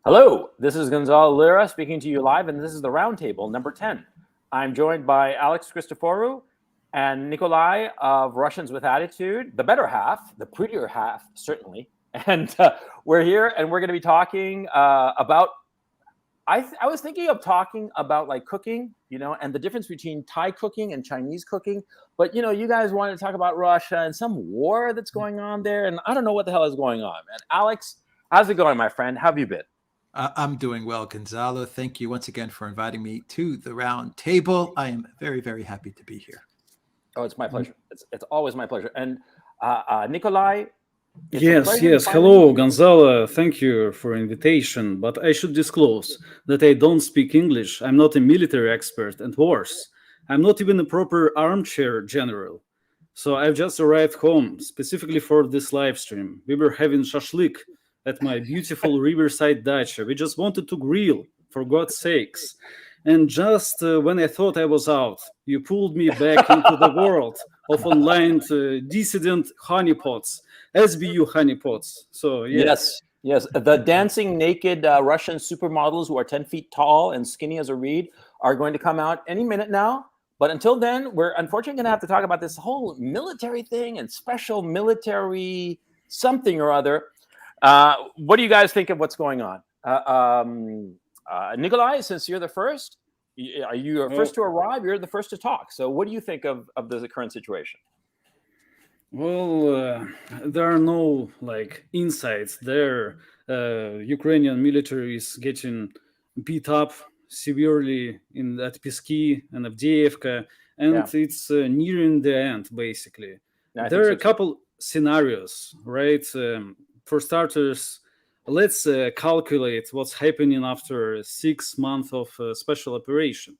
Hello, this is Gonzalo Lira speaking to you live, and this is the Roundtable number 10. I'm joined by Alex Christoforou and Nikolai of Russians with Attitude, the better half, the prettier half, certainly. And we're here, and we're going to be talking about. I was thinking of talking about like cooking, and the difference between Thai cooking and Chinese cooking. But you guys wanted to talk about Russia and some war that's going on there, and I don't know what the hell is going on. And Alex, how's it going, my friend? How have you been? I'm doing well, Gonzalo. Thank you once again for inviting me to the round table. I am very, very happy to be here. Oh, it's my pleasure. It's always my pleasure. And Nikolai. Yes. Hello, Gonzalo. Thank you for invitation. But I should disclose that I don't speak English. I'm not a military expert, and worse, I'm not even a proper armchair general. So I've just arrived home specifically for this live stream. We were having shashlik at my beautiful riverside dacha. We just wanted to grill, for God's sakes. And just when I thought I was out, you pulled me back into the world of online dissident honeypots, SBU honeypots. So yes, the dancing naked Russian supermodels who are 10 feet tall and skinny as a reed are going to come out any minute now. But until then, we're unfortunately going to have to talk about this whole military thing and special military something or other. What do you guys think of what's going on? Nikolai, since you're the first, are you the first to arrive? You're the first to talk. So what do you think of the current situation? Well, there are no insights there. Ukrainian military is getting beat up severely at Pisky and Avdiivka, and it's nearing the end, basically. There are a couple scenarios, right? For starters, let's calculate what's happening after 6 months of special operation.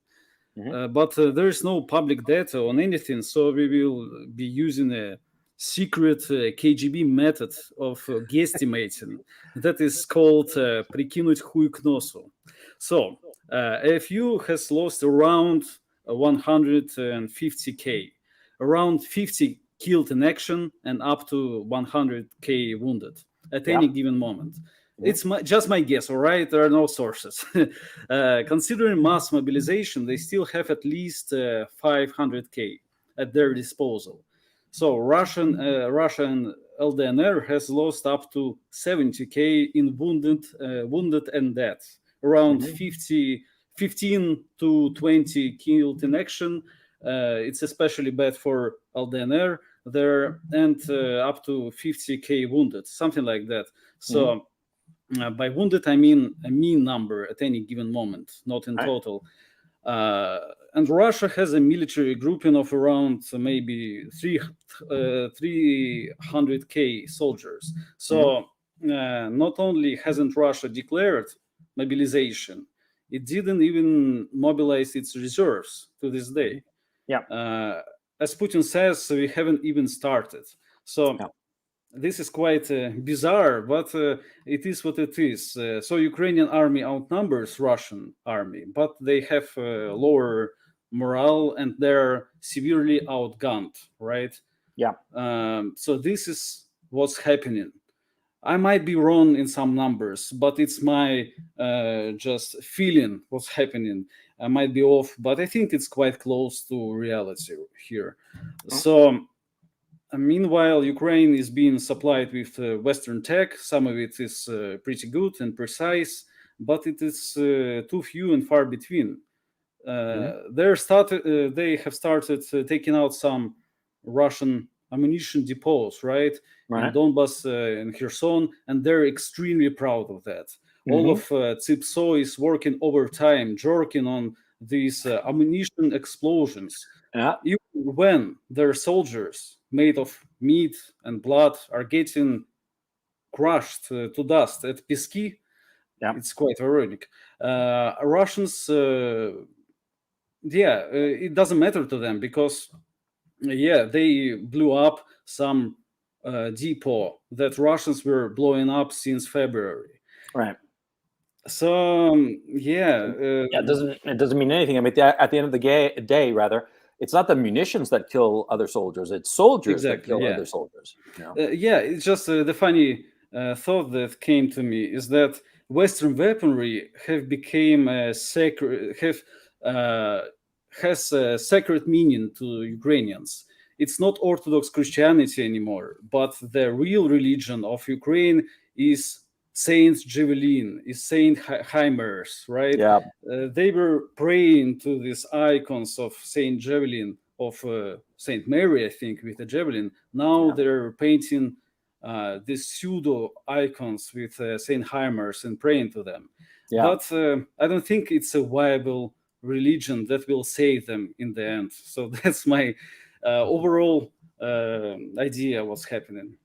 But there is no public data on anything, so we will be using a secret KGB method of guesstimating that is called прикинуть хуй к носу. So, FU has lost around 150K, around 50 killed in action, and up to 100K wounded at any given moment. It's just my guess, all right? There are no sources. Considering mass mobilization, they still have at least 500K at their disposal. So Russia and LDNR has lost up to 70K in wounded and dead, around 15 to 20 killed in action. It's especially bad for LDNR there, and up to 50K wounded, something like that. So by wounded, I mean a mean number at any given moment, not in total. And Russia has a military grouping of around maybe 300K soldiers. So not only hasn't Russia declared mobilization, it didn't even mobilize its reserves to this day. As Putin says, we haven't even started. So this is quite bizarre, but it is what it is. So Ukrainian army outnumbers Russian army, but they have lower morale and they're severely outgunned, right? So this is what's happening. I might be wrong in some numbers, but it's my just feeling what's happening. I might be off, but I think it's quite close to reality here. So meanwhile, Ukraine is being supplied with Western tech. Some of it is pretty good and precise, but it is too few and far between. They have started taking out some Russian ammunition depots, right? In Donbass and Kherson, and they're extremely proud of that. All of Tsipso is working overtime, jerking on these ammunition explosions. Even when their soldiers made of meat and blood are getting crushed to dust at Pisky, it's quite ironic. Russians, it doesn't matter to them because, they blew up some depot that Russians were blowing up since February. Right. So it doesn't mean anything. I mean, at the end of the day, rather, it's not the munitions that kill other soldiers; it's soldiers that kill other soldiers. It's just the funny thought that came to me is that Western weaponry have become a sacred has a sacred meaning to Ukrainians. It's not Orthodox Christianity anymore, but the real religion of Ukraine is Saint Javelin, is Saint Hymers, right? Yeah. They were praying to these icons of Saint Javelin, of Saint Mary, I think, with a javelin. Now they're painting these pseudo icons with Saint Hymers and praying to them. Yeah. But I don't think it's a viable religion that will save them in the end. So that's my overall idea what's happening.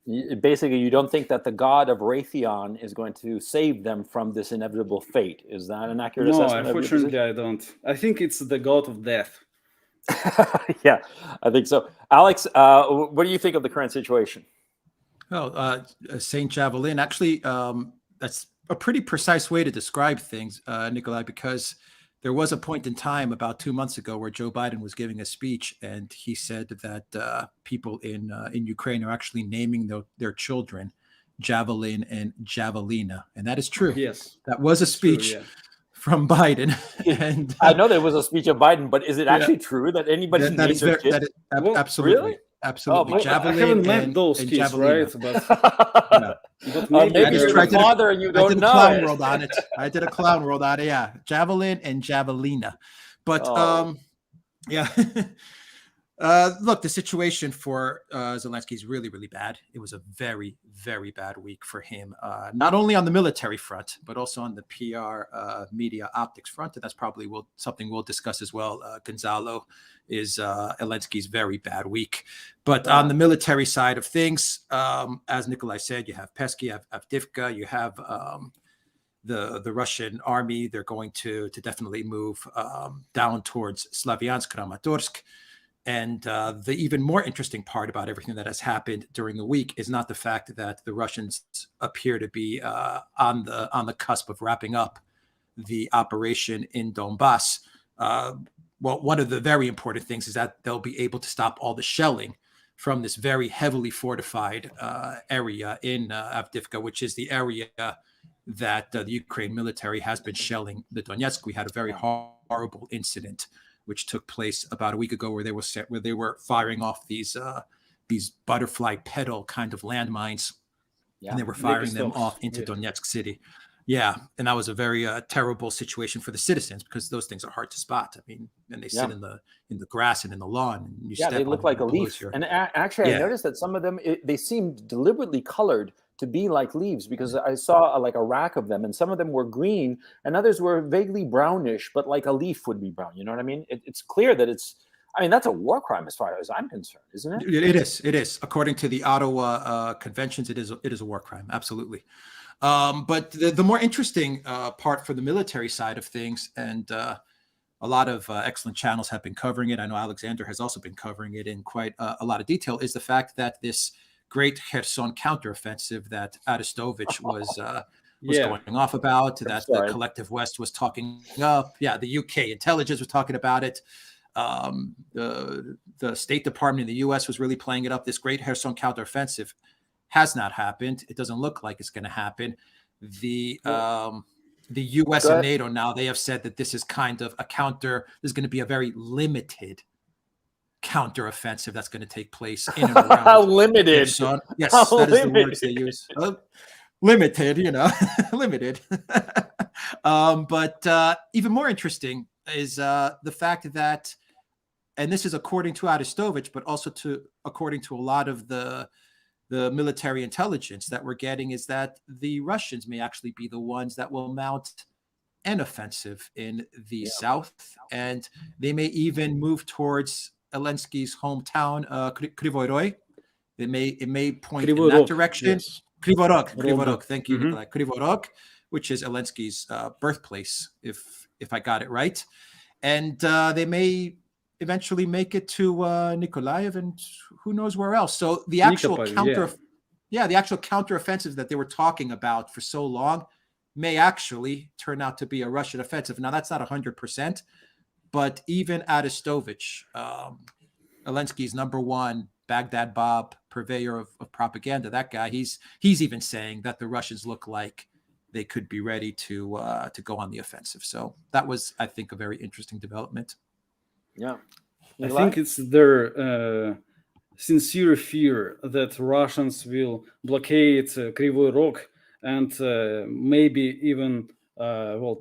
Basically, you don't think that the god of Raytheon is going to save them from this inevitable fate. Is that an accurate No, assessment? unfortunately, I don't. I think it's the god of death. Yeah, I think so. Alex, what do you think of the current situation? Well, Saint Javelin, actually, that's a pretty precise way to describe things, Nikolai, because there was a point in time about 2 months ago where Joe Biden was giving a speech, and he said that people in Ukraine are actually naming their children Javelin and Javelina, and that is true. Yes, that was a speech from Biden. And I know there was a speech of Biden, but is it actually true that anybody names their kids? Absolutely. Really? Absolutely. Oh, Javelin I haven't met those kids, right? But maybe you're the father and you don't know. I did a clown world on it. I did a clown world on it. Yeah, Javelin and Javelina. But yeah. Look, the situation for Zelensky is really, really bad. It was a very, very bad week for him, not only on the military front, but also on the PR, media, optics front. And that's probably something we'll discuss as well. Gonzalo, is Zelensky's very bad week. But on the military side of things, as Nikolai said, you have Pesky, you have Avdiivka, you have the Russian army. They're going to definitely move down towards Slavyansk, Kramatorsk. And the even more interesting part about everything that has happened during the week is not the fact that the Russians appear to be on the cusp of wrapping up the operation in Donbass. Well, one of the very important things is that they'll be able to stop all the shelling from this very heavily fortified area in Avdiivka, which is the area that the Ukraine military has been shelling the Donetsk. We had a very horrible incident which took place about a week ago, where they were firing off these butterfly petal kind of landmines, and they were firing them off into Donetsk city. Yeah, and that was a very terrible situation for the citizens, because those things are hard to spot. I mean, and they sit in the grass and in the lawn, and you step they look like a leaf. And actually, I noticed that some of them they seemed deliberately colored to be like leaves, because I saw like a rack of them, and some of them were green and others were vaguely brownish, but like a leaf would be brown. You know what I mean? It's clear that that's a war crime as far as I'm concerned, isn't it? It is. According to the Ottawa conventions, it is a war crime. Absolutely. But the more interesting part for the military side of things, and a lot of excellent channels have been covering it. I know Alexander has also been covering it in quite a lot of detail, is the fact that this great Kherson counteroffensive that Arestovich was going off about, that the collective West was talking up. Yeah, the UK intelligence was talking about it. The State Department in the US was really playing it up. This great Kherson counteroffensive has not happened. It doesn't look like it's going to happen. The US and NATO now, they have said that this is kind of there's going to be a very limited counteroffensive that's going to take place in and around limited. Kherson. Yes, that is the words they use. Limited, limited. But even more interesting is the fact that, and this is according to Arestovich, but also according to a lot of the military intelligence that we're getting, is that the Russians may actually be the ones that will mount an offensive in the south, and they may even move towards Zelensky's hometown, Kryvyi Rih. It may point in that direction. Yes. Kryvyi Rih. Thank you, Nikolai. Kryvyi Rih, which is Zelensky's birthplace, if I got it right, and they may eventually make it to Nikolaev and who knows where else. So the actual the actual counteroffensive that they were talking about for so long may actually turn out to be a Russian offensive. Now, that's not 100%, but even Arestovich, Zelensky's number one Baghdad Bob, purveyor of propaganda, that guy, he's even saying that the Russians look like they could be ready to go on the offensive. So that was, I think, a very interesting development. Yeah, I think it's their sincere fear that Russians will blockade Kryvyi Rog and maybe even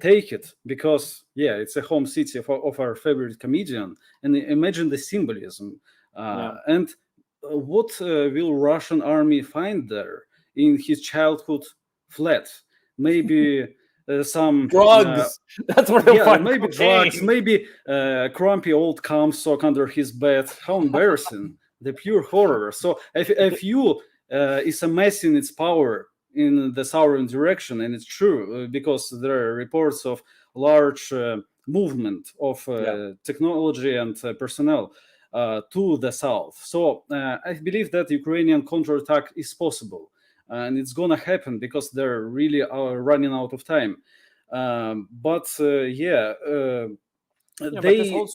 take it, because it's a home city of our favorite comedian. And imagine the symbolism. And what will Russian army find there in his childhood flat? Maybe some drugs. That's what they'll find. Maybe drugs, maybe crumpy old sock under his bed. How embarrassing! The pure horror. So if you is amassing its power in the southern direction, and it's true because there are reports of large movement of technology and personnel to the south. So I believe that Ukrainian counterattack is possible, and it's gonna happen because they're really running out of time. But this whole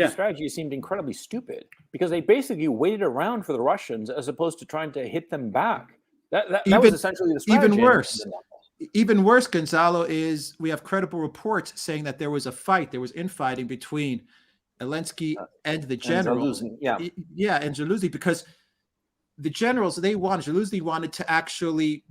strategy seemed incredibly stupid, because they basically waited around for the Russians as opposed to trying to hit them back. That was essentially the strategy. Even worse, Gonzalo, is we have credible reports saying that there was infighting between Zelensky and the generals. And Zelensky, because the generals, Zelensky wanted to actually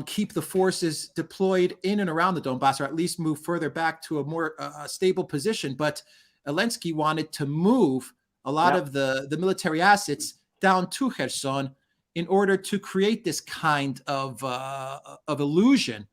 keep the forces deployed in and around the Donbass, or at least move further back to a more stable position. But Zelensky wanted to move a lot of the military assets down to Kherson in order to create this kind of illusion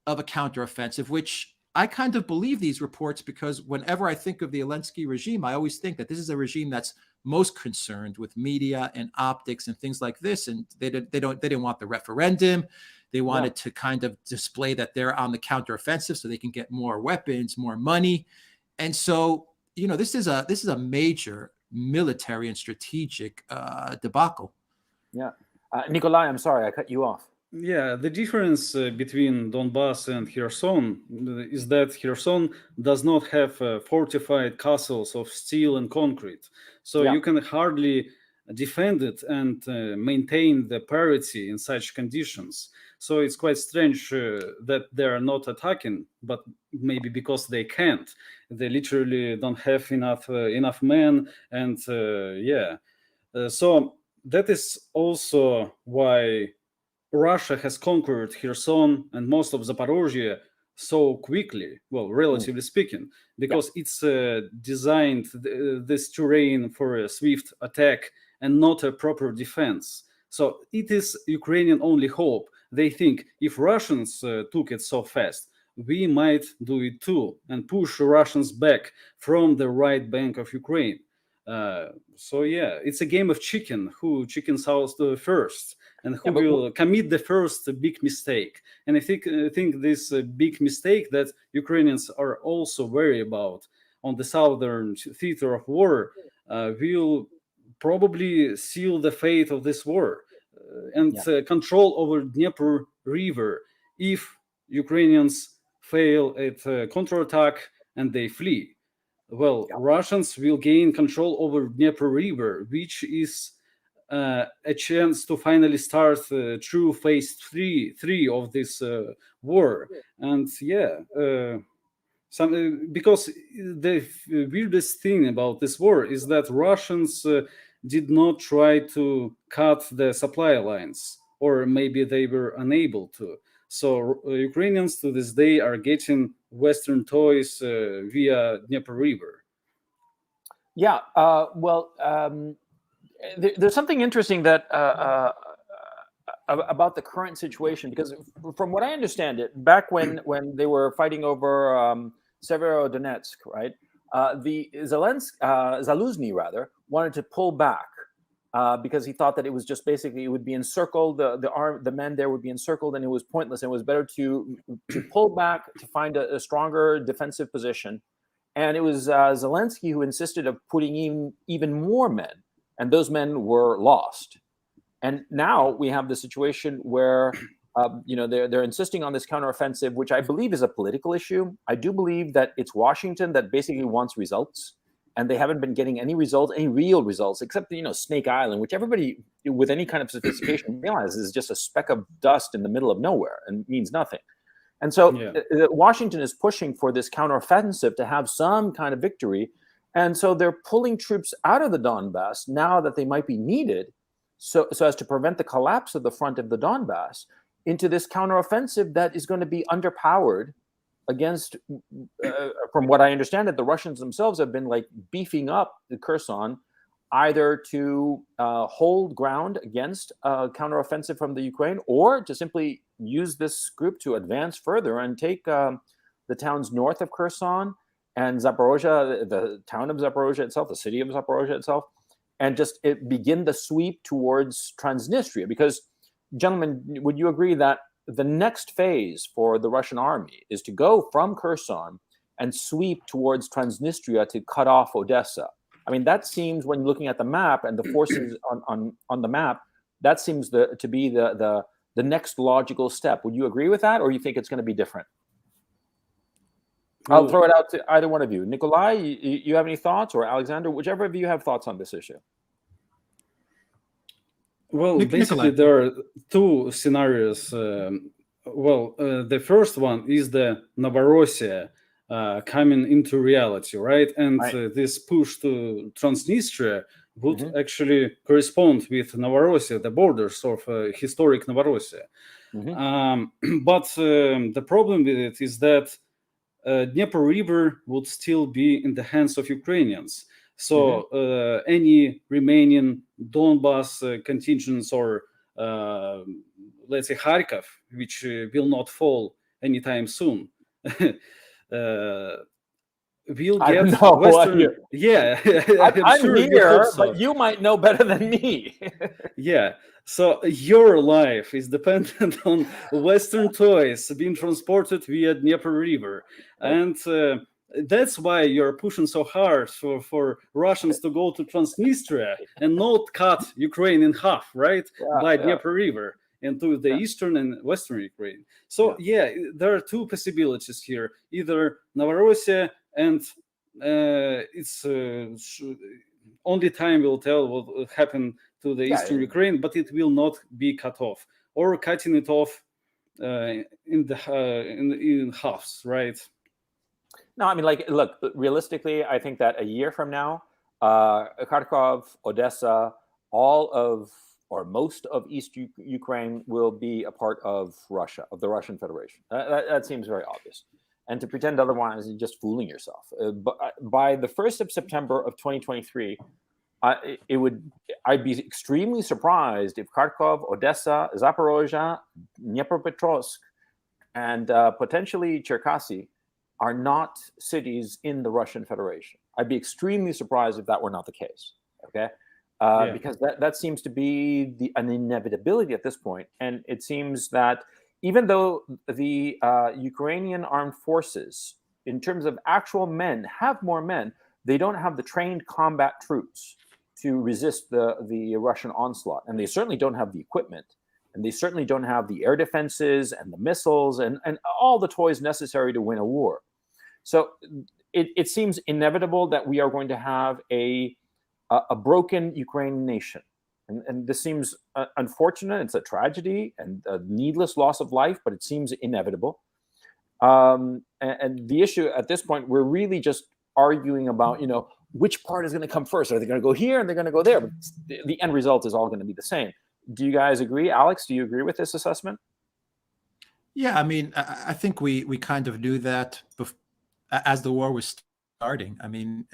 of a counteroffensive, which I kind of believe these reports, because whenever I think of the Zelensky regime, I always think that this is a regime that's most concerned with media and optics and things like this. And they didn't want the referendum. They wanted to kind of display that they're on the counteroffensive so they can get more weapons, more money. And so, this is a major military and strategic debacle. Yeah. Nikolai, I'm sorry, I cut you off. Yeah, the difference between Donbass and Kherson is that Kherson does not have fortified castles of steel and concrete. So you can hardly defend it and maintain the parity in such conditions. So it's quite strange that they are not attacking, but maybe because they can't. They literally don't have enough men, and so that is also why Russia has conquered Kherson and most of Zaporozhye so quickly, well, relatively speaking, because it's designed this terrain for a swift attack and not a proper defense. So it is Ukrainian only hope. They think if Russians took it so fast, we might do it too and push Russians back from the right bank of Ukraine. It's a game of chicken, who chickens out first and who will commit the first big mistake. And I think this big mistake that Ukrainians are also worried about on the southern theater of war will probably seal the fate of this war and control over Dnieper River if Ukrainians fail at counterattack and they flee. Well, Russians will gain control over Dnieper River, which is a chance to finally start true phase three of this war. And because the weirdest thing about this war is that Russians did not try to cut the supply lines, or maybe they were unable to. So Ukrainians to this day are getting Western toys via Dnieper River. Yeah, there's something interesting that about the current situation, because from what I understand it, back when they were fighting over Severodonetsk, right? The Zaluzny rather wanted to pull back because he thought that it was just basically it would be encircled. The men there would be encircled, and it was pointless. It was better to pull back to find a stronger defensive position. And it was Zelensky who insisted of putting even more men, and those men were lost. And now we have the situation where they're insisting on this counteroffensive, which I believe is a political issue. I do believe that it's Washington that basically wants results, and they haven't been getting any results, any real results, except Snake Island, which everybody with any kind of sophistication realizes is just a speck of dust in the middle of nowhere and means nothing. And so Washington is pushing for this counteroffensive to have some kind of victory. And so they're pulling troops out of the Donbass now that they might be needed so as to prevent the collapse of the front of the Donbass into this counteroffensive that is going to be underpowered against, from what I understand, the Russians themselves have been like beefing up the Kherson either to hold ground against a counteroffensive from the Ukraine or to simply use this group to advance further and take the towns north of Kherson and Zaporozhye, the town of Zaporozhye itself, the city of Zaporozhye itself, and just begin the sweep towards Transnistria. Because, gentlemen, would you agree that the next phase for the Russian army is to go from Kherson and sweep towards Transnistria to cut off Odessa? I mean, that seems, when looking at the map and the forces on the map, that seems to be the next logical step. Would you agree with that, or you think it's going to be different? I'll throw it out to either one of you. Nikolai, you have any thoughts, or Alexander, whichever of you have thoughts on this issue? Well, basically, there are two scenarios. The first one is the Novorossiya coming into reality, right? And this push to Transnistria would actually correspond with Novorossiya, the borders of historic Novorossiya. But the problem with it is that Dnieper River would still be in the hands of Ukrainians. So any remaining Donbas contingents, or let's say Kharkov, which will not fall anytime soon, we'll get Western. Yeah, I'm sure here, so. But you might know better than me. Yeah. So your life is dependent on Western toys being transported via Dnieper River, and that's why you're pushing so hard for Russians to go to Transnistria and not cut Ukraine in half, right? By Dnieper River into the eastern and western Ukraine. So there are two possibilities here: either Novorossiya, and it's only time will tell what will happen to the eastern Ukraine, but it will not be cut off, or cutting it off in halves, right? No, I mean, look, realistically, I think that a year from now, Kharkov, Odessa, all of, or most of East Ukraine will be a part of Russia, of the Russian Federation. That seems very obvious. And to pretend otherwise is just fooling yourself. But by the 1st of September of 2023, I'd be extremely surprised if Kharkov, Odessa, Zaporozhye, Dnipropetrovsk, and potentially Cherkasy are not cities in the Russian Federation. I'd be extremely surprised if that were not the case. Okay, because that seems to be an inevitability at this point, and it seems that even though the Ukrainian armed forces, in terms of actual men, have more men, they don't have the trained combat troops to resist the Russian onslaught, and they certainly don't have the equipment, and they certainly don't have the air defenses and the missiles and all the toys necessary to win a war. So it seems inevitable that we are going to have a broken Ukrainian nation. And this seems unfortunate. It's a tragedy and a needless loss of life, but it seems inevitable. And the issue at this point, we're really just arguing about, which part is going to come first. Are they going to go here and they're going to go there? But the end result is all going to be the same. Do you guys agree? Alex, do you agree with this assessment? Yeah, I mean, I think we kind of knew that as the war was starting. I mean,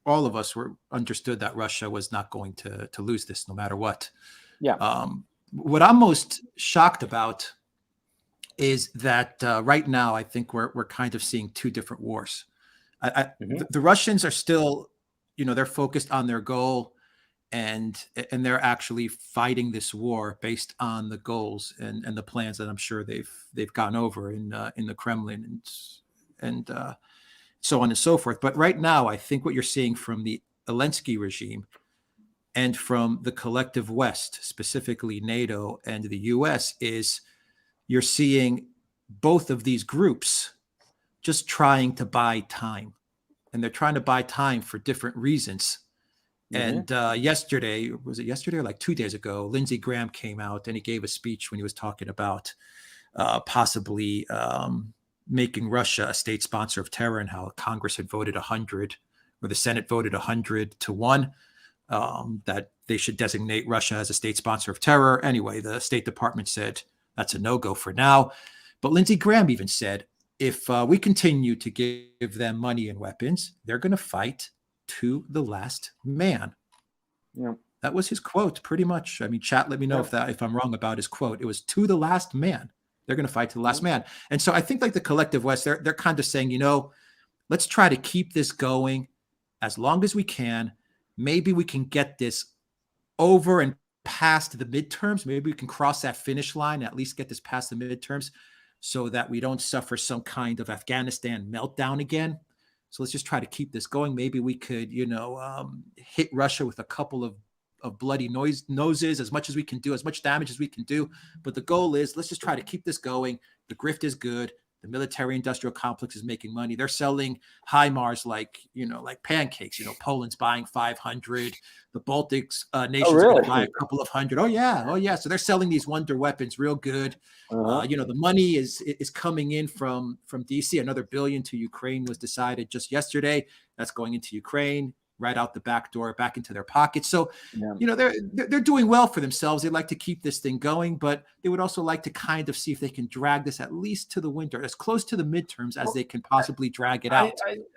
all of us understood that Russia was not going to lose this no matter what. Yeah. What I'm most shocked about is that right now I think we're kind of seeing two different wars. The Russians are still, they're focused on their goal, and they're actually fighting this war based on the goals and the plans that I'm sure they've gone over in the Kremlin and so on and so forth. But right now, I think what you're seeing from the Zelensky regime and from the collective West, specifically NATO and the US, is you're seeing both of these groups just trying to buy time. and they're trying to buy time for different reasons. And yesterday, was it yesterday or like 2 days ago, Lindsey Graham came out and he gave a speech when he was talking about possibly making Russia a state sponsor of terror, and how Congress had voted 100, or the Senate voted 100-1, that they should designate Russia as a state sponsor of terror. Anyway, the State Department said that's a no-go for now. But Lindsey Graham even said, if we continue to give them money and weapons, they're going to fight to the last man. Yeah. That was his quote, pretty much. I mean, chat, let me know if I'm wrong about his quote. It was to the last man. They're going to fight to the last man. And so I think like the collective West, they're kind of saying, let's try to keep this going as long as we can. Maybe we can get this over and past the midterms. Maybe we can cross that finish line, at least get this past the midterms, so that we don't suffer some kind of Afghanistan meltdown again. So let's just try to keep this going. Maybe we could, hit Russia with a couple of bloody noses, as much as we can do, as much damage as we can do. But the goal is, let's just try to keep this going. The grift is good. The military-industrial complex is making money. They're selling HIMARS like pancakes. Poland's buying 500. The Baltics nations are going to buy a couple of hundred. Oh yeah. So they're selling these wonder weapons real good. The money is coming in from DC. Another $1 billion to Ukraine was decided just yesterday. That's going into Ukraine, right out the back door, back into their pockets. So, they're doing well for themselves. They'd like to keep this thing going, but they would also like to kind of see if they can drag this at least to the winter, as close to the midterms as they can possibly drag it out.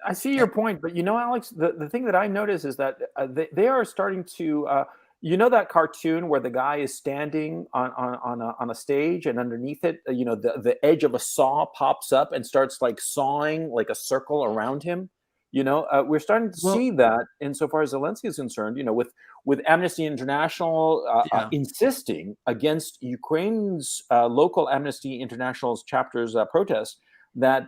I see your point, but Alex, the thing that I notice is that they are starting to, that cartoon where the guy is standing on a stage, and underneath it, the edge of a saw pops up and starts like sawing like a circle around him. We're starting to see that insofar as Zelensky is concerned, with Amnesty International insisting against Ukraine's local Amnesty International's chapter's protest that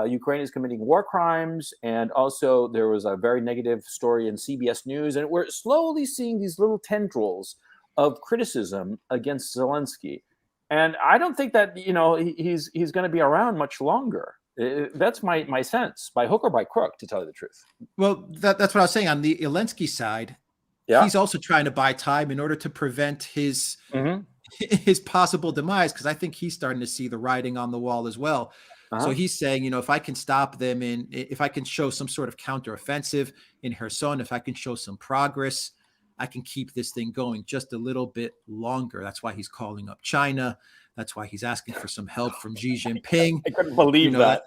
Ukraine is committing war crimes. And also there was a very negative story in CBS News. And we're slowly seeing these little tendrils of criticism against Zelensky. And I don't think that, he's going to be around much longer. That's my sense, by hook or by crook, to tell you the truth. Well, that's what I was saying. On the Zelensky side, he's also trying to buy time in order to prevent his possible demise, because I think he's starting to see the writing on the wall as well. So he's saying, if I can stop them, if I can show some sort of counteroffensive in Kherson, if I can show some progress, I can keep this thing going just a little bit longer. That's why he's calling up China. That's why he's asking for some help from Xi Jinping. I couldn't believe that.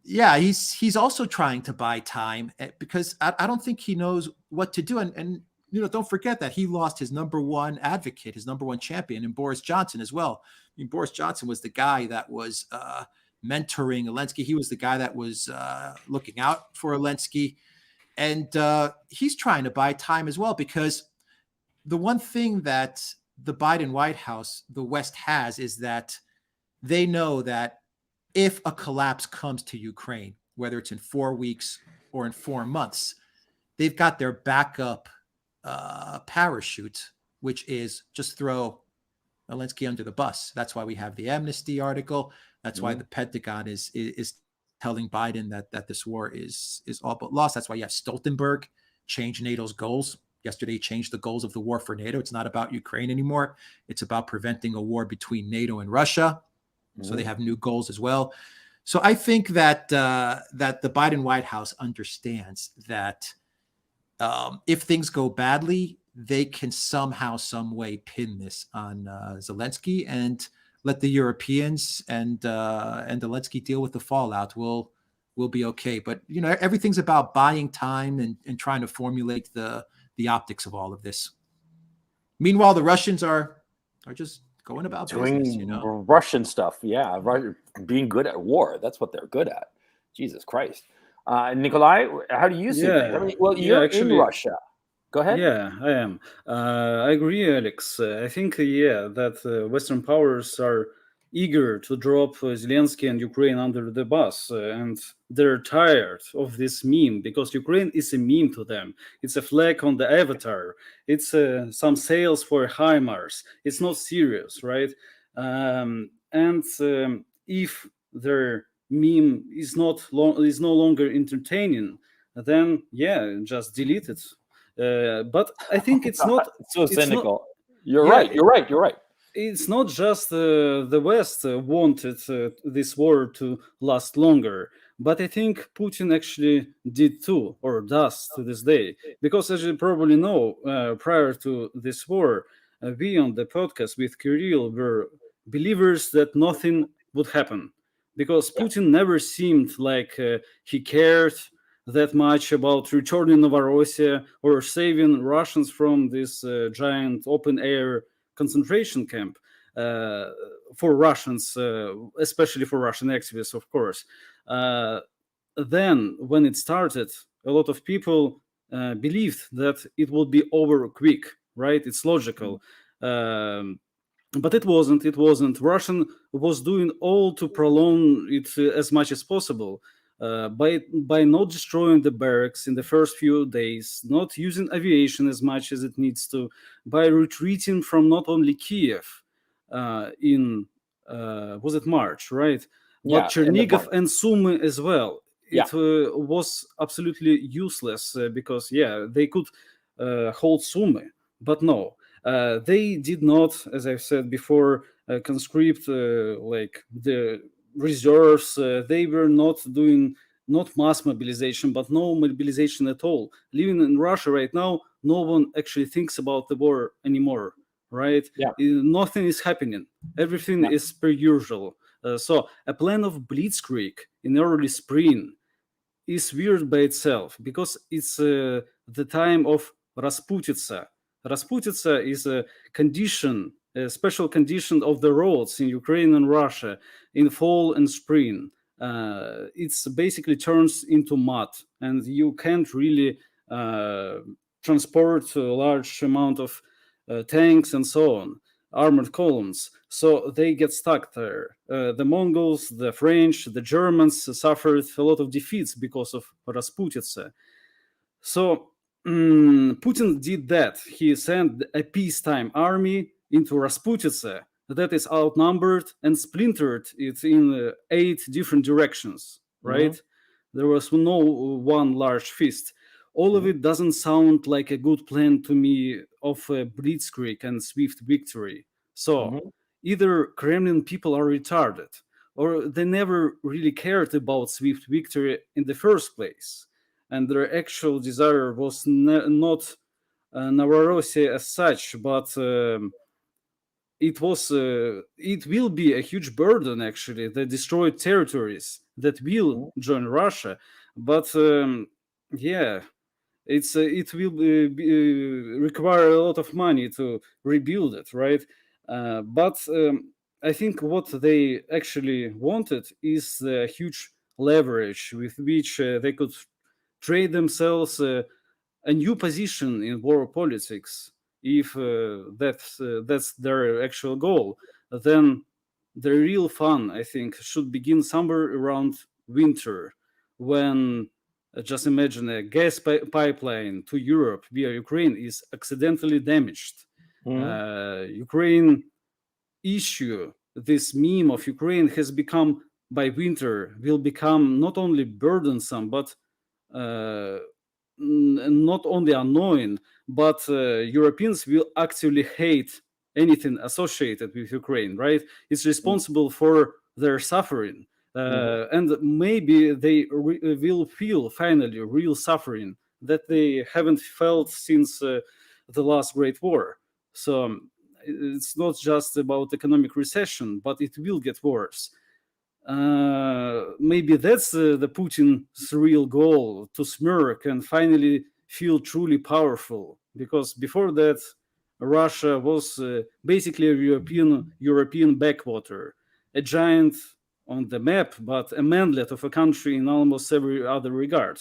Yeah, he's also trying to buy time, because I don't think he knows what to do. And don't forget that he lost his number one advocate, his number one champion, in Boris Johnson as well. I mean, Boris Johnson was the guy that was mentoring Zelensky. He was the guy that was looking out for Zelensky. And he's trying to buy time as well, because the one thing that the Biden White House, the West, has is that they know that if a collapse comes to Ukraine, whether it's in 4 weeks or in 4 months, they've got their backup parachute, which is just throw Zelensky under the bus. That's why we have the amnesty article. That's why the Pentagon is telling Biden that this war is all but lost. That's why you have Stoltenberg change NATO's goals. Yesterday, changed the goals of the war for NATO. It's not about Ukraine anymore. It's about preventing a war between NATO and Russia. So they have new goals as well. So I think that that the Biden White House understands that if things go badly, they can somehow, some way pin this on Zelensky and let the Europeans and Zelensky deal with the fallout. We'll be okay. But everything's about buying time and trying to formulate the optics of all of this. Meanwhile, the Russians are just going about doing business, Russian stuff. Yeah, being good at war. That's what they're good at. Jesus Christ. Nikolai, how do you see things? I mean, you're actually in Russia. Go ahead. Yeah, I am. I agree, Alex. I think, that Western powers are eager to drop Zelensky and Ukraine under the bus, and they're tired of this meme, because Ukraine is a meme to them. It's a flag on the avatar. It's some sales for HIMARS. It's not serious, right? And if their meme is no longer entertaining then just delete it. But I think it's not so cynical. Not, you're right. You're right. It's not just the West wanted this war to last longer, but I think Putin actually did too, or does to this day. Because as you probably know, prior to this war, we on the podcast with Kirill were believers that nothing would happen. Because Putin never seemed like he cared that much about returning Novorossiya or saving Russians from this giant open-air concentration camp for Russians, especially for Russian activists, of course. Then, when it started, a lot of people believed that it would be over quick, right? It's logical. But it wasn't. It wasn't. Russian was doing all to prolong it as much as possible. By not destroying the barracks in the first few days, not using aviation as much as it needs to, by retreating from not only Kiev in was it March, right? Yeah, but Chernihiv and Sumy as well. Yeah. It was absolutely useless because they could hold Sumy, but no. They did not, as I've said before, conscript like the reserves. They were not doing mass mobilization, but no mobilization at all. Living in Russia right now, no one actually thinks about the war anymore, right? Yeah. Nothing is happening. Everything is per usual. So a plan of blitzkrieg in early spring is weird by itself because it's the time of Rasputitsa. Rasputitsa is a condition, a special condition of the roads in Ukraine and Russia in fall and spring. It's basically turns into mud, and you can't really transport a large amount of tanks and so on, armored columns. So they get stuck there. The Mongols, the French, the Germans suffered a lot of defeats because of Rasputitsa. So Putin did that. He sent a peacetime army into Rasputitsa that is outnumbered and splintered it in 8 different directions, right? There was no one large fist. All of it doesn't sound like a good plan to me of a blitzkrieg and swift victory. So either Kremlin people are retarded, or they never really cared about swift victory in the first place, and their actual desire was not Novorossiya as such, but it will be a huge burden, actually, the destroyed territories that will join Russia. But it will require a lot of money to rebuild it, right? But I think what they actually wanted is the huge leverage with which they could trade themselves a new position in world politics. If that's their actual goal, then the real fun, I think, should begin somewhere around winter, when just imagine a gas pipeline to Europe via Ukraine is accidentally damaged. Ukraine issue, this meme of Ukraine has become, by winter, will become not only burdensome, but not only annoying, but Europeans will actively hate anything associated with Ukraine, right? It's responsible for their suffering. And maybe they will feel finally real suffering that they haven't felt since the last Great War. So it's not just about economic recession, but it will get worse. Maybe that's the Putin's real goal, to smirk and finally feel truly powerful. Because before that, Russia was basically a European backwater, a giant on the map, but a manlet of a country in almost every other regard,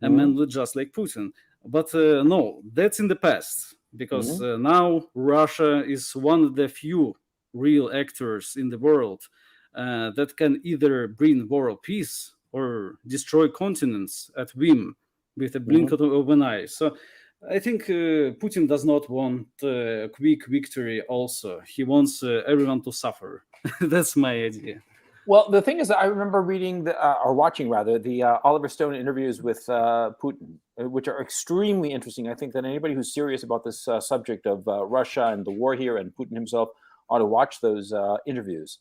a manlet just like Putin. But no, that's in the past, because now Russia is one of the few real actors in the world that can either bring world peace or destroy continents at whim with a blink of an eye. So I think Putin does not want quick victory also. He wants everyone to suffer. That's my idea. Well, the thing is, I remember reading or watching rather the Oliver Stone interviews with Putin, which are extremely interesting. I think that anybody who's serious about this subject of Russia and the war here and Putin himself ought to watch those interviews.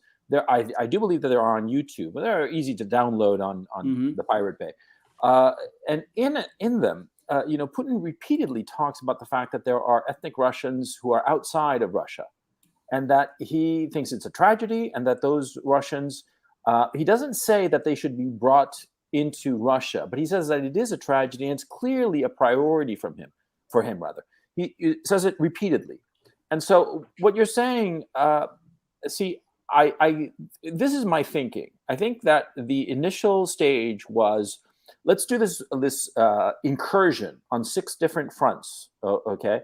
I do believe that they are on YouTube, but they're easy to download on the Pirate Bay. And in them, Putin repeatedly talks about the fact that there are ethnic Russians who are outside of Russia, and that he thinks it's a tragedy, and that those Russians, he doesn't say that they should be brought into Russia, but he says that it is a tragedy and it's clearly a priority for him rather. He says it repeatedly. And so what you're saying, this is my thinking. I think that the initial stage was, let's do this incursion on 6 different fronts, okay?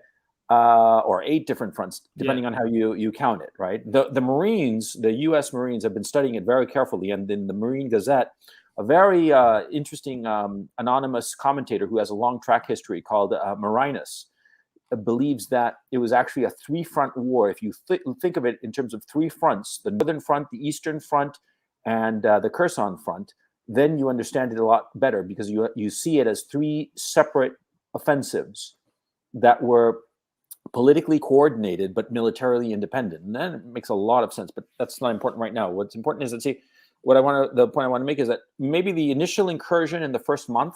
Or 8 different fronts, depending on how you count it, right? The Marines, the U.S. Marines have been studying it very carefully, and in the Marine Gazette, a very interesting anonymous commentator who has a long track history called Marinus believes that it was actually a 3-front war. If you think of it in terms of 3 fronts, the Northern Front, the Eastern Front, and the Kherson Front, then you understand it a lot better, because you see it as 3 separate offensives that were politically coordinated but militarily independent, and then it makes a lot of sense. But that's not important right now. What's important is that, the point I want to make is that maybe the initial incursion in the first month,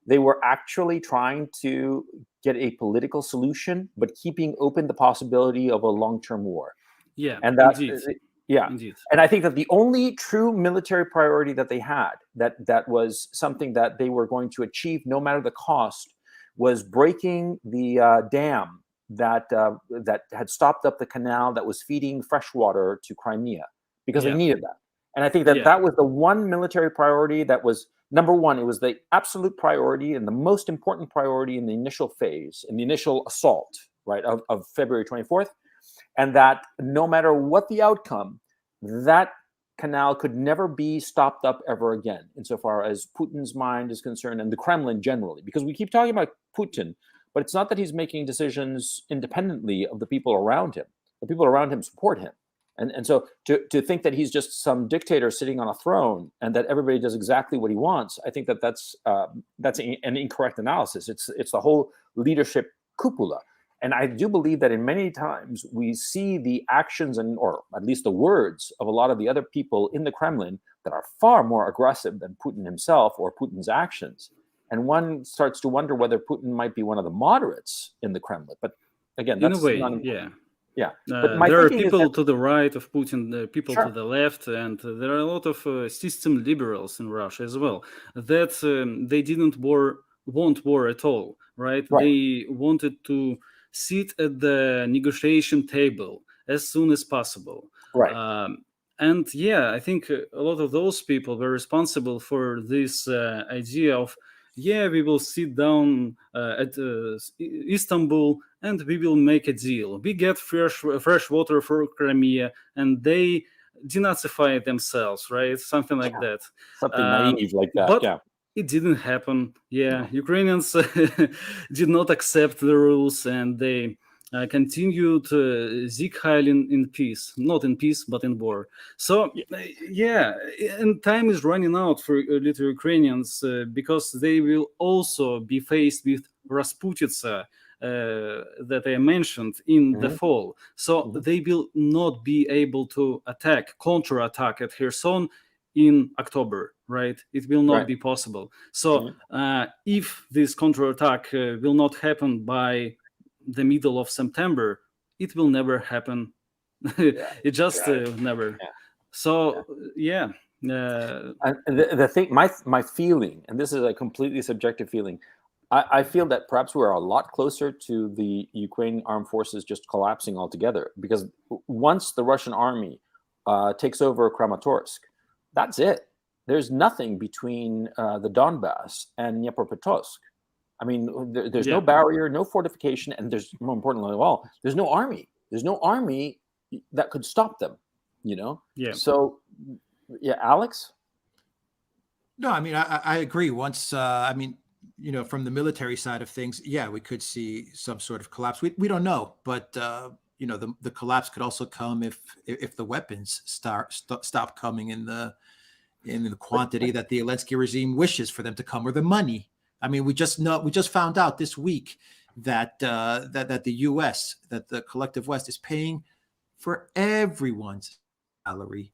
they were actually trying to get a political solution, but keeping open the possibility of a long-term war. Yeah, and that indeed. Yeah, Indeed. And I think that the only true military priority that they had, that was something that they were going to achieve no matter the cost, was breaking the dam that had stopped up the canal that was feeding fresh water to Crimea, because they needed that. And I think that that was the one military priority that was number one. It was the absolute priority and the most important priority in the initial phase, in the initial assault, right, of February 24th. And that no matter what the outcome, that canal could never be stopped up ever again, insofar as Putin's mind is concerned, and the Kremlin generally. Because we keep talking about Putin, but it's not that he's making decisions independently of the people around him. The people around him support him. And so to think that he's just some dictator sitting on a throne and that everybody does exactly what he wants, I think that's an incorrect analysis. It's the whole leadership cupola. And I do believe that in many times we see the actions or at least the words of a lot of the other people in the Kremlin that are far more aggressive than Putin himself or Putin's actions. And one starts to wonder whether Putin might be one of the moderates in the Kremlin. But again, that's in a way, not yeah. Yeah, but there are people to the right of Putin, people to the left, and there are a lot of system liberals in Russia as well. That they didn't want war at all, right? They wanted to sit at the negotiation table as soon as possible. Right. And I think a lot of those people were responsible for this idea of, we will sit down at Istanbul and we will make a deal. We get fresh water for Crimea, and they denazify themselves, right? Something like that. Something naive like that, but it didn't happen. Ukrainians did not accept the rules, and they continued Sieg Heil in peace. Not in peace, but in war. So, and time is running out for little Ukrainians because they will also be faced with Rasputitsa that I mentioned in the fall. So they will not be able to counterattack at Kherson in October, right? It will not be possible. So if this counterattack will not happen by the middle of September, it will never happen. It just never. So the thing, my feeling, and this is a completely subjective feeling, I feel that perhaps we're a lot closer to the Ukrainian armed forces just collapsing altogether, because once the Russian army takes over Kramatorsk, that's it. There's nothing between the Donbass and Dnipropetrovsk. I mean, there's no barrier, no fortification, and there's, more importantly of all, there's no army. There's no army that could stop them, So, Alex? No, I mean, I agree. Once, from the military side of things, we could see some sort of collapse. We don't know, but the collapse could also come if the weapons stop coming in the quantity that the Zelensky regime wishes for them to come, or the money. I mean, we just found out this week that that the U.S., that the collective West is paying for everyone's salary.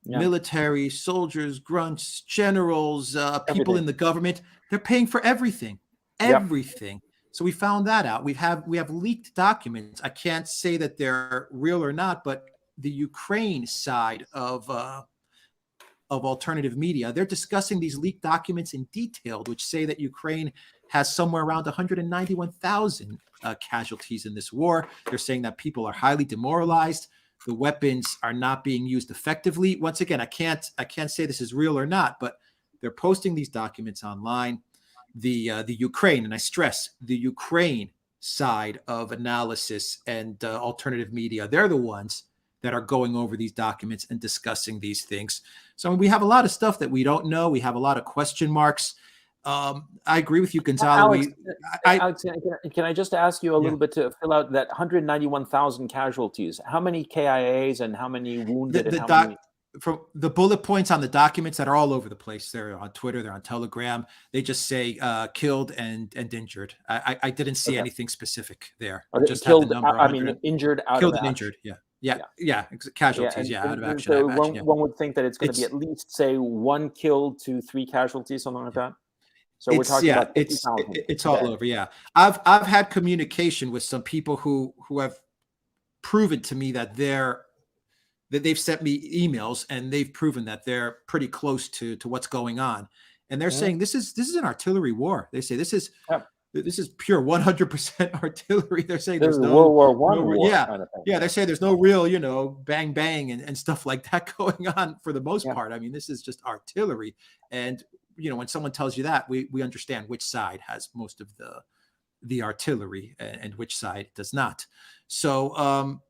Yeah. Military, soldiers, grunts, generals, people in the government, they're paying for everything. Everything. Yep. So we found that out. We have leaked documents. I can't say that they're real or not, but the Ukraine side of alternative media, they're discussing these leaked documents in detail, which say that Ukraine has somewhere around 191,000 casualties in this war. They're saying that people are highly demoralized. The weapons are not being used effectively. Once again, I can't say this is real or not, but they're posting these documents online. The Ukraine, and I stress the Ukraine side of analysis and alternative media, they're the ones that are going over these documents and discussing these things. So we have a lot of stuff that we don't know. We have a lot of question marks. I agree with you, Gonzalo. Alex, can I just ask you a little bit to fill out that 191,000 casualties? How many KIAs and how many wounded? From the bullet points on the documents that are all over the place. They're on Twitter, they're on Telegram. They just say killed and injured. I didn't see anything specific there. Just killed. I mean, injured out killed of and action. injured. Yeah. Casualties. Out of action. So one would think that it's going to be at least, say, 1 killed to 3 casualties, something like that. So we're talking about 50,000. It's all over. Yeah, I've had communication with some people who have proven to me that they've sent me emails and they've proven that they're pretty close to what's going on, and they're saying this is an artillery war. They say this is pure 100% artillery. They're saying there's no World War I war. Yeah. They say there's no real bang bang and stuff like that going on for the most part. I mean, this is just artillery. And when someone tells you that, we understand which side has most of the artillery and which side does not. So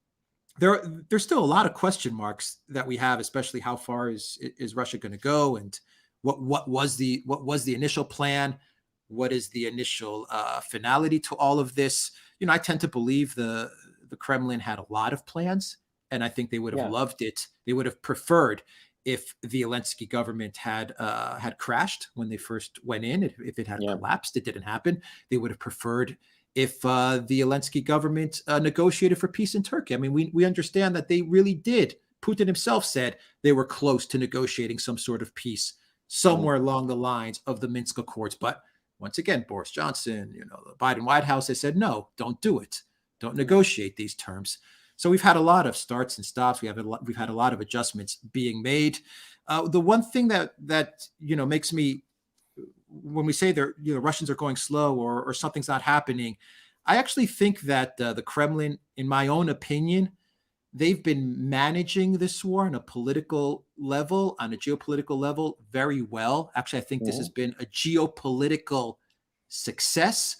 there's still a lot of question marks that we have, especially how far is Russia going to go, and what was the initial plan, what is the initial finality to all of this. I tend to believe the Kremlin had a lot of plans, and I think they would have loved it. They would have preferred if the Zelensky government had crashed when they first went in. If it had collapsed, it didn't happen. They would have preferred if the Zelensky government negotiated for peace in Turkey. I mean, we understand that they really did. Putin himself said they were close to negotiating some sort of peace somewhere along the lines of the Minsk Accords. But once again, Boris Johnson, the Biden White House, they said, no, don't do it. Don't negotiate these terms. So we've had a lot of starts and stops. We've had a lot of adjustments being made. The one thing that makes me, when we say the Russians are going slow or something's not happening, I actually think that the Kremlin, in my own opinion, they've been managing this war on a political level, on a geopolitical level, very well. Actually, I think this has been a geopolitical success,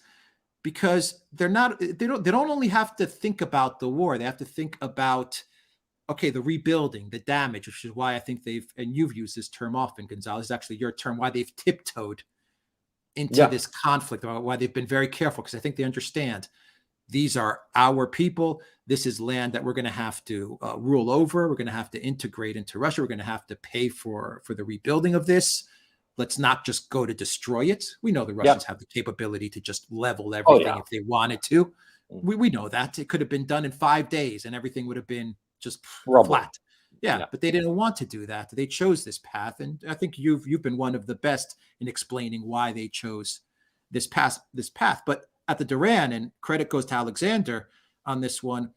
because they don't only have to think about the war, they have to think about the rebuilding, the damage, which is why I think and you've used this term often, Gonzalo, this is actually your term, why they've tiptoed into this conflict, why they've been very careful, because I think they understand these are our people. This is land that we're going to have to rule over. We're going to have to integrate into Russia. We're going to have to pay for the rebuilding of this. Let's not just go to destroy it. We know the Russians have the capability to just level everything if they wanted to. We know that. It could have been done in 5 days and everything would have been just flat. Yeah, but they didn't want to do that. They chose this path. And I think you've been one of the best in explaining why they chose this path. But at the Duran, and credit goes to Alexander on this one,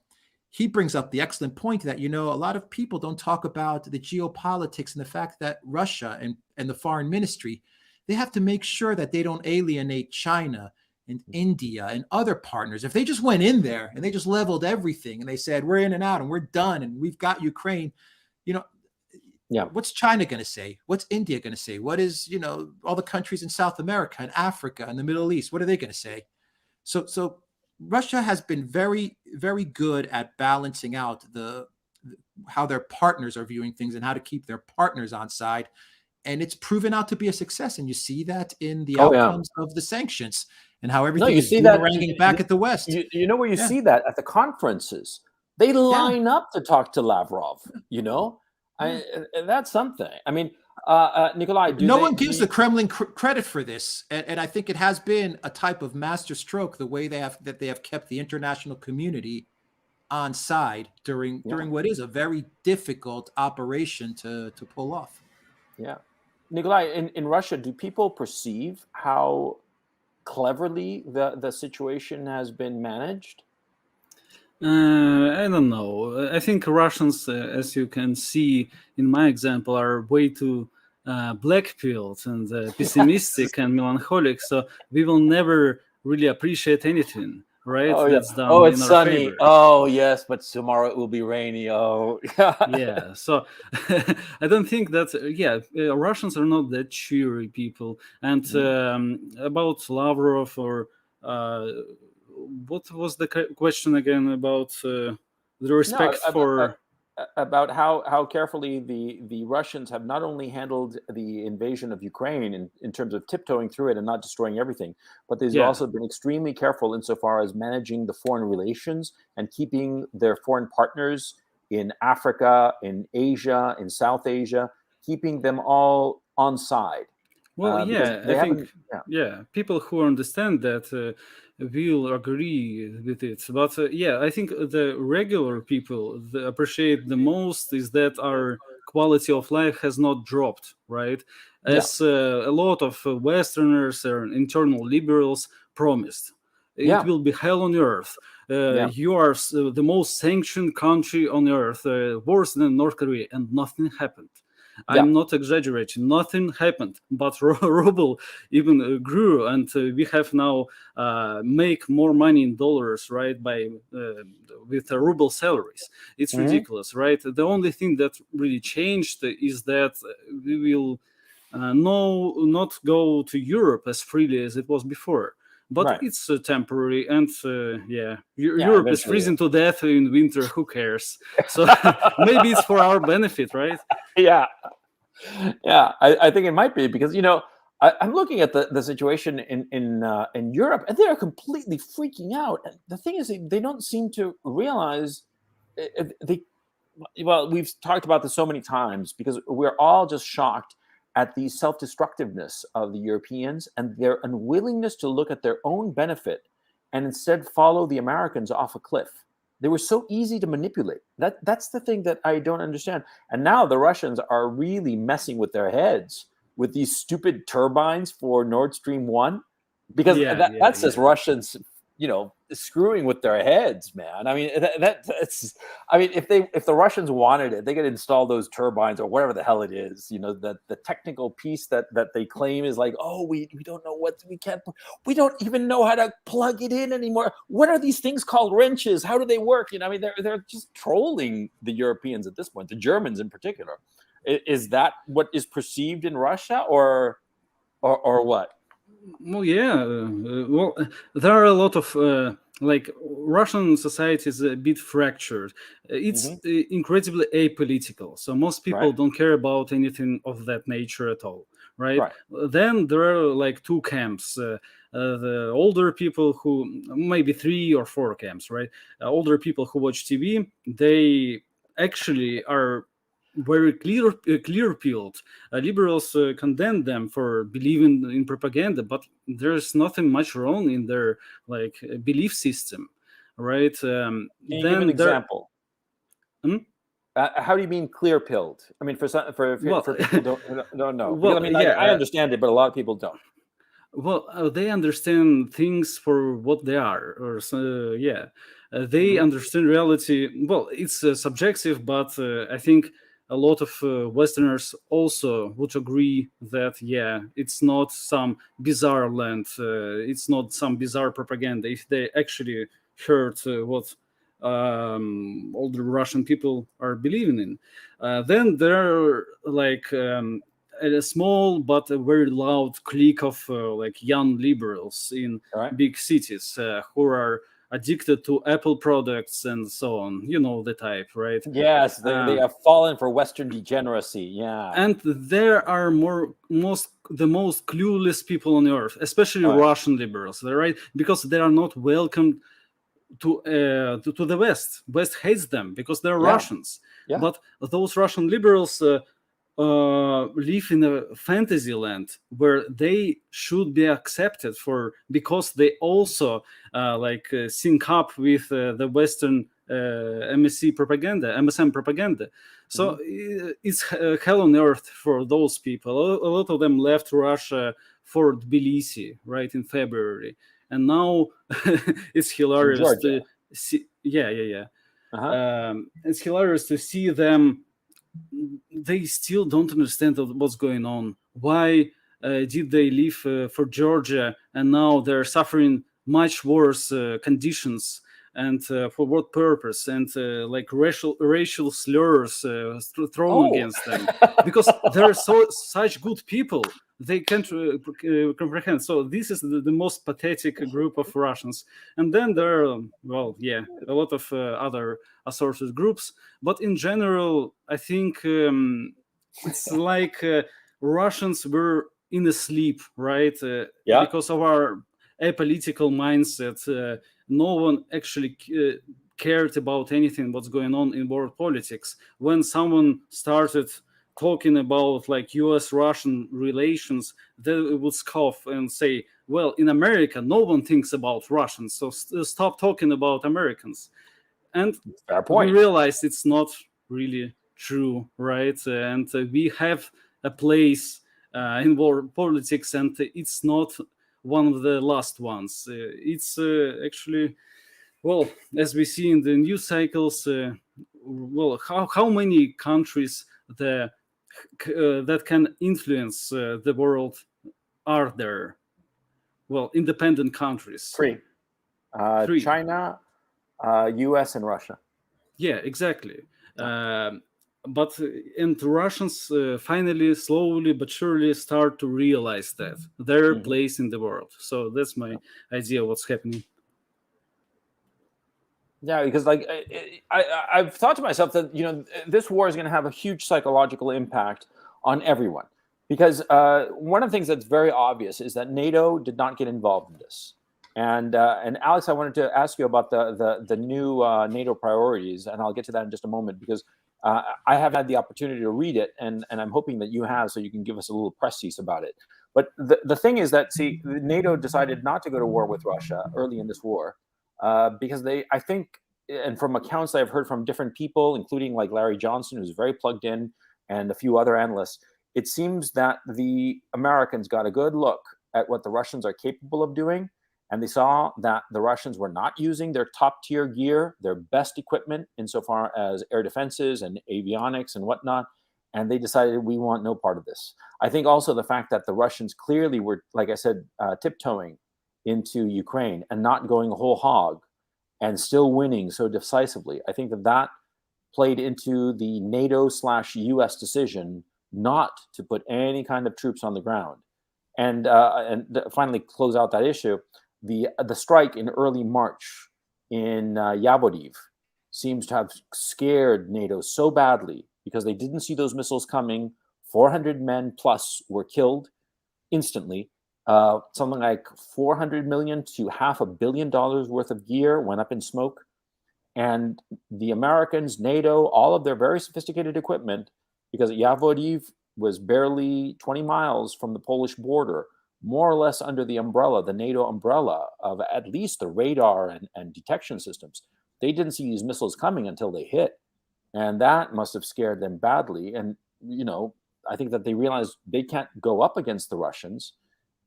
he brings up the excellent point that, a lot of people don't talk about the geopolitics and the fact that Russia and the foreign ministry, they have to make sure that they don't alienate China and India and other partners. If they just went in there and they just leveled everything and they said, we're in and out and we're done and we've got Ukraine, what's China going to say? What's India going to say? What is, all the countries in South America and Africa and the Middle East, what are they going to say? So Russia has been very, very good at balancing out how their partners are viewing things and how to keep their partners on side. And it's proven out to be a success. And you see that in the outcomes of the sanctions and how everything is boomeranging back at the West. You know where you see that? At the conferences. They line up to talk to Lavrov. That's something. I mean, Nikolai, no one gives the Kremlin credit for this, and I think it has been a type of masterstroke the way they have kept the international community on side during what is a very difficult operation to pull off. Yeah, Nikolai, in Russia, do people perceive how cleverly the situation has been managed? I don't know. I think Russians, as you can see in my example, are way too black-pilled and pessimistic and melancholic. So we will never really appreciate anything, right? Oh, That's done oh, it's in our sunny. favor. Oh, yes, but tomorrow it will be rainy. Oh, yeah. So I don't think that. Russians are not that cheery people. And about Lavrov or. What was the question again about the respect about how carefully the Russians have not only handled the invasion of Ukraine in terms of tiptoeing through it and not destroying everything, but they've also been extremely careful insofar as managing the foreign relations and keeping their foreign partners in Africa, in Asia, in South Asia, keeping them all on side. Well, I think people who understand that will agree with it. But I think the regular people appreciate the most is that our quality of life has not dropped, right? As a lot of Westerners and internal liberals promised. It will be hell on earth. You are the most sanctioned country on earth, worse than North Korea, and nothing happened. I'm not exaggerating. Nothing happened, but ruble even grew, and we have now make more money in dollars, right? With ruble salaries, it's ridiculous, right? The only thing that really changed is that we will not go to Europe as freely as it was before. But it's temporary, and Europe is freezing to death in winter. Who cares? So maybe it's for our benefit, right? Yeah, I think it might be because I'm looking at the situation in Europe, and they're completely freaking out. And the thing is, they don't seem to realize we've talked about this so many times because we're all just shocked at the self-destructiveness of the Europeans and their unwillingness to look at their own benefit and instead follow the Americans off a cliff. They were so easy to manipulate. That's the thing that I don't understand. And now the Russians are really messing with their heads with these stupid turbines for Nord Stream 1 because that's just Russians, screwing with their heads, man. I mean, if the Russians wanted it, they could install those turbines or whatever the hell it is. The technical piece that they claim is like, oh, we don't know we don't even know how to plug it in anymore. What are these things called wrenches? How do they work? They're just trolling the Europeans at this point, the Germans in particular. Is that what is perceived in Russia, or what? Well, there are a lot of Russian society is a bit fractured. It's incredibly apolitical, so most people don't care about anything of that nature at all, right? Then there are two camps. The older people who maybe 3 or 4 camps, right? Older people who watch TV, they actually are very clear-pilled. Liberals condemn them for believing in propaganda, but there's nothing much wrong in their belief system, right? Can you give an example? How do you mean clear-pilled? I mean, for people who don't know. Well, I understand it, but a lot of people don't. Well, they understand things for what they are, or they understand reality. Well, it's subjective, but I think a lot of Westerners also would agree that, it's not some bizarre land. It's not some bizarre propaganda. If they actually heard what all the Russian people are believing in, then there are a small but a very loud clique of young liberals in big cities who are addicted to Apple products and so on. You know the type, right? Yes, they have fallen for Western degeneracy. Yeah, and there are the most clueless people on earth, especially Russian liberals, right? Because they are not welcomed to the West. West hates them because they're Yeah. Russians. Yeah. But those Russian liberals live in a fantasy land where they should be accepted because they also sync up with the Western MSM propaganda. So it's hell on earth for those people. A lot of them left Russia for Tbilisi, right, in February, and now it's hilarious Georgia. to see. Yeah. Uh-huh. It's hilarious to see them. They still don't understand what's going on. Why did they leave for Georgia, and now they're suffering much worse conditions? And for what purpose? And racial slurs thrown against them because they're such good people. They can't comprehend. So this is the most pathetic group of Russians. And then there are, a lot of other assorted groups. But in general, I think it's like Russians were in a sleep, right? Because of our apolitical mindset. No one actually cared about anything what's going on in world politics. When someone started talking about like US-Russian relations, they would scoff and say, well, in America, no one thinks about Russians, so stop talking about Americans. And Fair point. we realized it's not really true, right? And we have a place in world politics, and it's not one of the last ones. It's actually, well, as we see in the news cycles, how many countries that can influence the world are there? Well, independent countries. Three. Three. China, US, and Russia. Yeah, exactly. But the Russians finally, slowly but surely, start to realize that their place in the world. So that's my idea of what's happening. Yeah, because I've thought to myself that this war is going to have a huge psychological impact on everyone, because one of the things that's very obvious is that NATO did not get involved in this. And Alex, I wanted to ask you about the new NATO priorities, and I'll get to that in just a moment, because I have had the opportunity to read it, and I'm hoping that you have, so you can give us a little press piece about it. But the thing is that, see, NATO decided not to go to war with Russia early in this war because I think, and from accounts that I've heard from different people, including like Larry Johnson, who's very plugged in, and a few other analysts, it seems that the Americans got a good look at what the Russians are capable of doing. And they saw that the Russians were not using their top tier gear, their best equipment insofar as air defenses and avionics and whatnot. And they decided, we want no part of this. I think also the fact that the Russians clearly were, like I said, tiptoeing into Ukraine and not going whole hog and still winning so decisively. I think that played into the NATO/US decision not to put any kind of troops on the ground. And finally close out that issue. The strike in early March in Yavoriv seems to have scared NATO so badly because they didn't see those missiles coming. 400 men plus were killed instantly. Something like $400 million to $500 million worth of gear went up in smoke. And the Americans, NATO, all of their very sophisticated equipment, because Yavoriv was barely 20 miles from the Polish border, more or less under the umbrella, the NATO umbrella of at least the radar and detection systems. They didn't see these missiles coming until they hit. And that must have scared them badly. And, I think that they realized they can't go up against the Russians.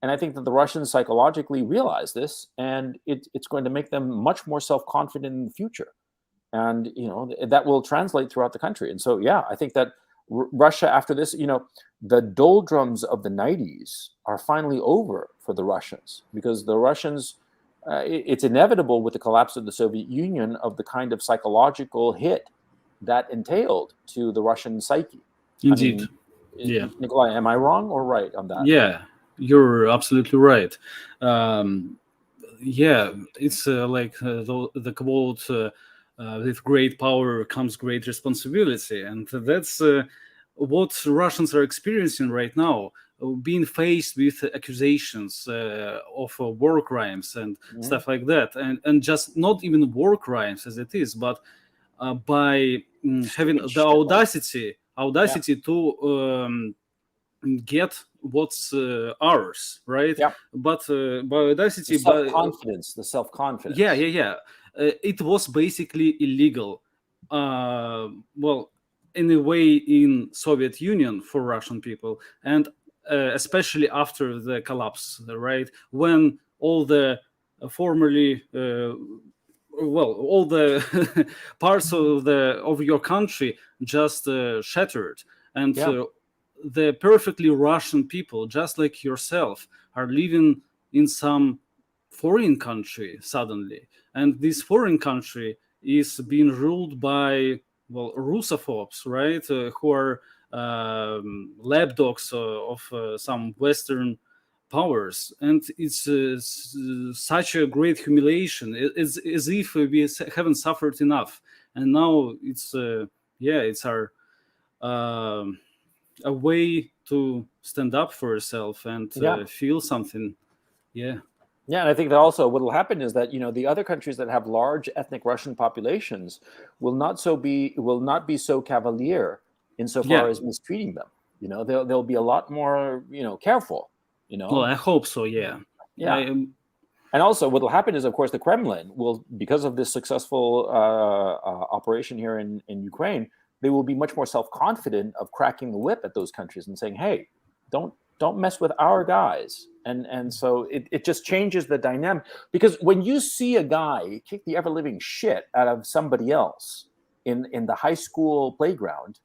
And I think that the Russians psychologically realize this, and it's going to make them much more self-confident in the future. And, that will translate throughout the country. And so, yeah, I think that Russia after this, the doldrums of the 90s are finally over for the Russians, because the Russians, it's inevitable with the collapse of the Soviet Union of the kind of psychological hit that entailed to the Russian psyche. Indeed. Yeah. Nikolai, am I wrong or right on that? Yeah, you're absolutely right. It's like the quote, with great power comes great responsibility. And that's what Russians are experiencing right now. being faced with accusations of war crimes and stuff like that, and just not even war crimes as it is, but by having the audacity to get what's ours, right? Yeah. But by audacity, the self-confidence. Yeah. It was basically illegal. Well, in a way, in Soviet Union for Russian people, and especially after the collapse, right? When all the formerly all the parts of your country just shattered, and the perfectly Russian people, just like yourself, are living in some foreign country suddenly, and this foreign country is being ruled by Russophobes, right? Who are lapdogs of some Western powers, and it's such a great humiliation. It's as if we haven't suffered enough, and now it's it's our a way to stand up for yourself and feel something. Yeah, and I think that also what will happen is that the other countries that have large ethnic Russian populations will not be so cavalier insofar as mistreating them. They'll be a lot more careful. Well, I hope so. Yeah. And also, what will happen is, of course, the Kremlin will, because of this successful operation here in Ukraine, they will be much more self-confident of cracking the whip at those countries and saying, "Hey, don't mess with our guys." And so it just changes the dynamic, because when you see a guy kick the ever-living shit out of somebody else in the high school playground,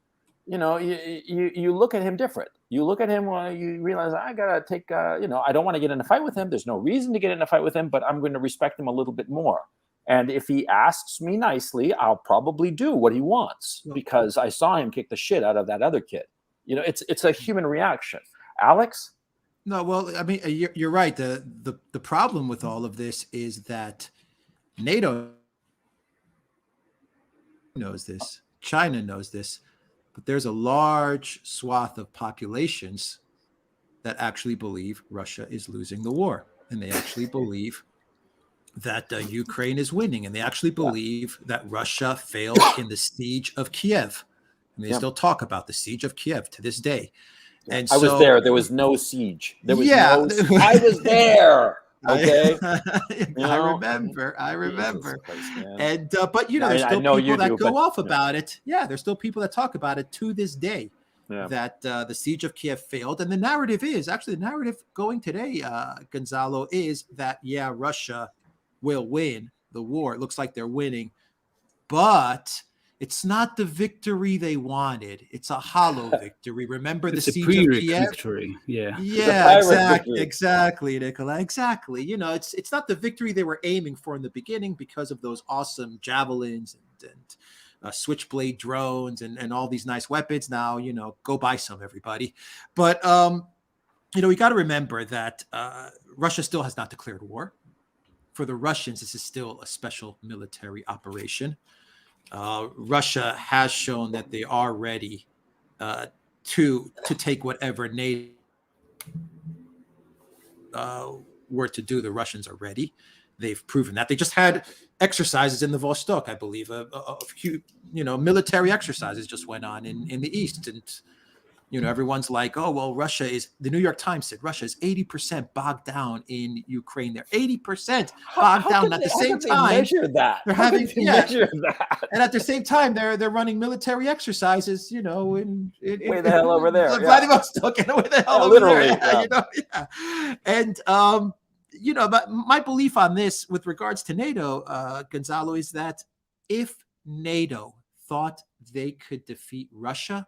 you look at him different. You look at him while you realize, I gotta take, I don't want to get in a fight with him. There's no reason to get in a fight with him, but I'm going to respect him a little bit more. And if he asks me nicely, I'll probably do what he wants because I saw him kick the shit out of that other kid. It's a human reaction. Alex? No, well, I mean, you're right. The problem with all of this is that NATO knows this, China knows this, but there's a large swath of populations that actually believe Russia is losing the war, and they actually believe that Ukraine is winning, and they actually believe that Russia failed in the siege of Kiev, and they still talk about the siege of Kiev to this day. And I was there. There was no siege. There was I was there. Okay, I remember. And but there's still people that go off about it. Yeah, there's still people that talk about it to this day. That the siege of Kiev failed, and the narrative going today, Gonzalo, is that Russia will win the war. It looks like they're winning, but it's not the victory they wanted. It's a hollow victory. Remember the siege of Kiev? Victory. Exactly, Nicola. Exactly. It's not the victory they were aiming for in the beginning because of those awesome javelins and switchblade drones and all these nice weapons. Now, go buy some, everybody. But we got to remember that Russia still has not declared war. For the Russians, this is still a special military operation. Russia has shown that they are ready to take whatever NATO were to do. The Russians are ready. They've proven that. They just had exercises in the Vostok, I believe. A few, military exercises just went on in the East, and everyone's like, oh, well, the New York Times said Russia is 80% bogged down in Ukraine. They're 80% bogged down. At the same time, measure that. They're having measure that. And at the same time, they're running military exercises, in way the hell over there. Vladivostok, and way the hell over literally, there. And but my belief on this with regards to NATO, Gonzalo, is that if NATO thought they could defeat Russia,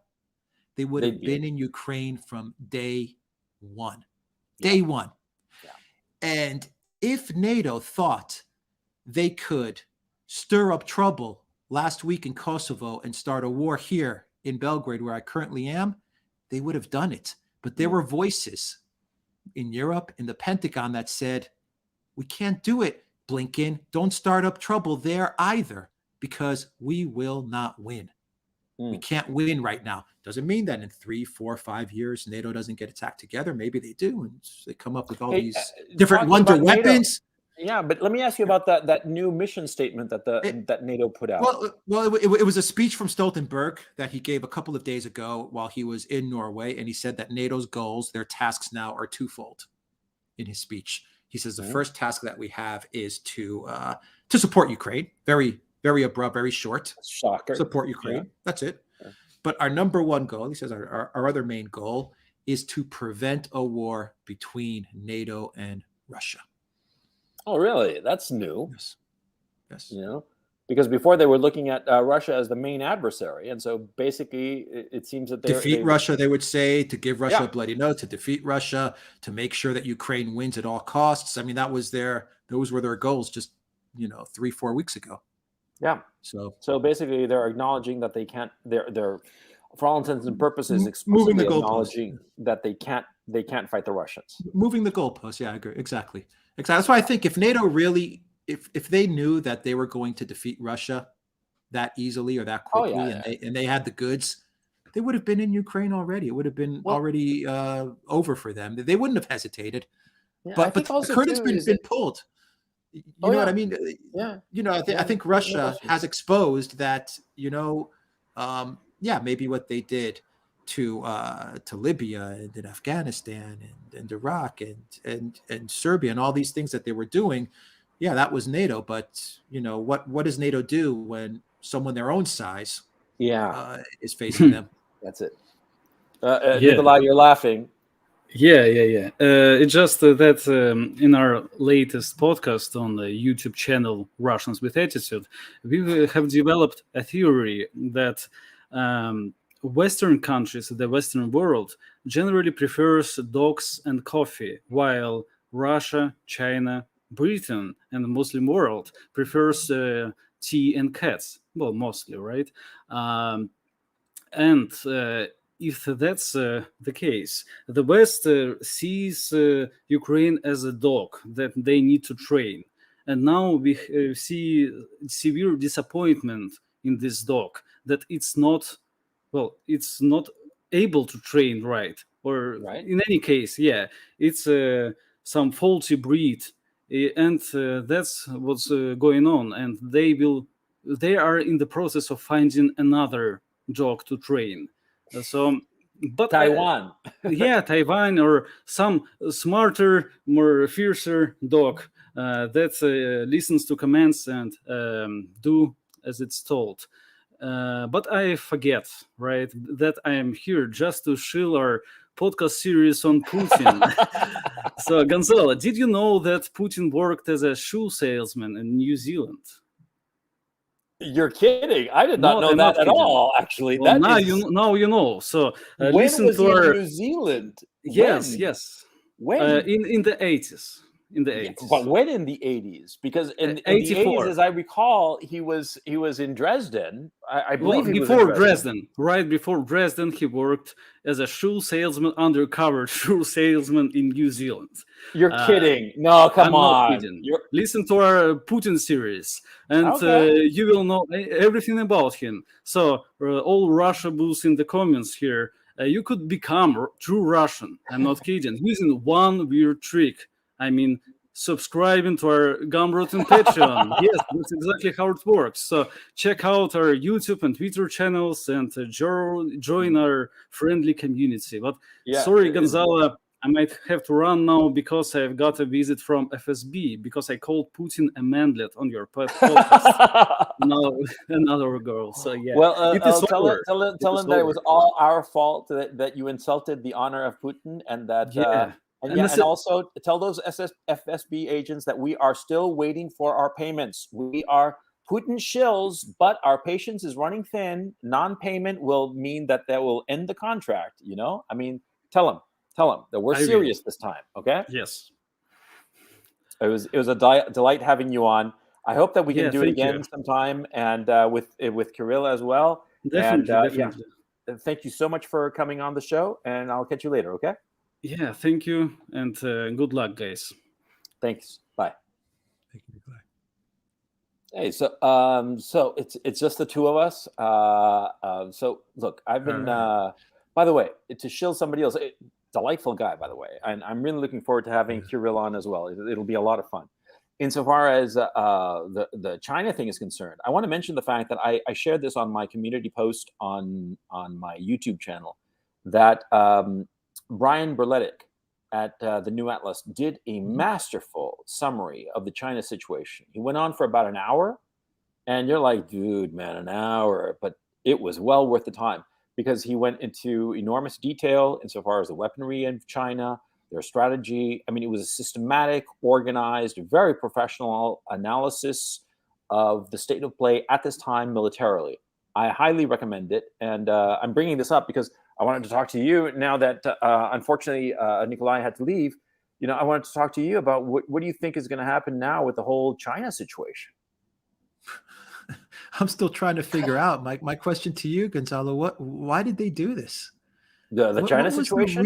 they would have been in Ukraine from day one. Day one. Yeah. And if NATO thought they could stir up trouble last week in Kosovo and start a war here in Belgrade, where I currently am, they would have done it. But there were voices in Europe, in the Pentagon, that said, we can't do it, Blinken. Don't start up trouble there either, because we will not win. We can't win right now. Doesn't mean that in 3, 4, 5 years NATO doesn't get its act together. Maybe they do, and they come up with all these different wonder weapons. Yeah, but let me ask you about that new mission statement that NATO put out. Well, it was a speech from Stoltenberg that he gave a couple of days ago while he was in Norway, and he said that NATO's goals, their tasks now are twofold. In his speech, he says the first task that we have is to support Ukraine. Very, very abrupt, very short. Shocker. Support Ukraine. Yeah. That's it. Yeah. But our number one goal, he says, our other main goal is to prevent a war between NATO and Russia. Oh, really? That's new. Yes. You know, because before they were looking at Russia as the main adversary, and so basically, it seems that defeat Russia. They would say to give Russia a bloody no, to defeat Russia, to make sure that Ukraine wins at all costs. I mean, those were their goals just 3-4 weeks ago. Yeah. So basically, they're acknowledging that they can't. They're for all intents and purposes explicitly acknowledging that they can't fight the Russians. Moving the goalposts. Yeah, I agree. Exactly. That's why I think if NATO really, if they knew that they were going to defeat Russia that easily or that quickly, and they had the goods, they would have been in Ukraine already. It would have been already over for them. They wouldn't have hesitated. Yeah, but the curtain's been pulled. You know what I mean? Yeah. I think Russia has exposed that. Maybe what they did to Libya and in Afghanistan and Iraq and Serbia and all these things that they were doing, that was NATO. But what does NATO do when someone their own size is facing them? That's it. Nikolai, you're laughing. Yeah. It's just that in our latest podcast on the YouTube channel Russians with Attitude, we have developed a theory that Western countries, the Western world, generally prefers dogs and coffee, while Russia, China, Britain, and the Muslim world prefers tea and cats. Well, mostly, right? If that's the case, the West sees Ukraine as a dog that they need to train. And now we see severe disappointment in this dog, that it's not able to train right. Or in any case, it's some faulty breed. And that's what's going on. And they are in the process of finding another dog to train. But Taiwan, Taiwan, or some smarter, more fiercer dog that listens to commands and do as it's told. But I forget, right, that I am here just to shill our podcast series on Putin. So, Gonzalo, did you know that Putin worked as a shoe salesman in New Zealand? You're kidding! I did not know that at all. Actually, now you know. So when listen was to he our in New Zealand? Yes. When in the 80s. In the 80s. But when in the 80s? Because in the 80s, as I recall, he was in Dresden. I believe he before was in Dresden. Right before Dresden, he worked as a shoe salesman, undercover shoe salesman in New Zealand. You're kidding? No, come on. Listen to our Putin series, and you will know everything about him. So all Russia bulls in the comments here, you could become true Russian. I'm not kidding. Using one weird trick. I mean, subscribing to our Gumroad and Patreon. Yes, that's exactly how it works. So check out our YouTube and Twitter channels and join our friendly community. But sorry, Gonzalo, I might have to run now because I've got a visit from FSB because I called Putin a manlet on your podcast. No, another girl. So well, tell him that it was all our fault that you insulted the honor of Putin and that. And also tell those FSB agents that we are still waiting for our payments. We are Putin shills, but our patience is running thin. Non-payment will mean that will end the contract. I mean, tell them that we're serious this time. Okay. Yes. It was a delight having you on. I hope that we can do it again sometime, and with Kirill as well. Definitely. Thank you so much for coming on the show, and I'll catch you later. Okay. Yeah, thank you, and good luck, guys. Thanks. Bye. Thank you. Bye. Hey, so it's just the two of us. So look, I've been. By the way, to shill somebody else, delightful guy, by the way, and I'm really looking forward to having Kirill on as well. It'll be a lot of fun. Insofar as the China thing is concerned, I want to mention the fact that I shared this on my community post on my YouTube channel, that Brian Berletic at the New Atlas did a masterful summary of the China situation. He went on for about an hour, and you're like, dude, man, an hour, but it was well worth the time, because he went into enormous detail insofar as the weaponry of China, their strategy. I mean, it was a systematic, organized, very professional analysis of the state of play at this time militarily. I highly recommend it, and I'm bringing this up because I wanted to talk to you now that, unfortunately, Nikolai had to leave. I wanted to talk to you about what do you think is going to happen now with the whole China situation? I'm still trying to figure out. My question to you, Gonzalo, why did they do this? The China situation?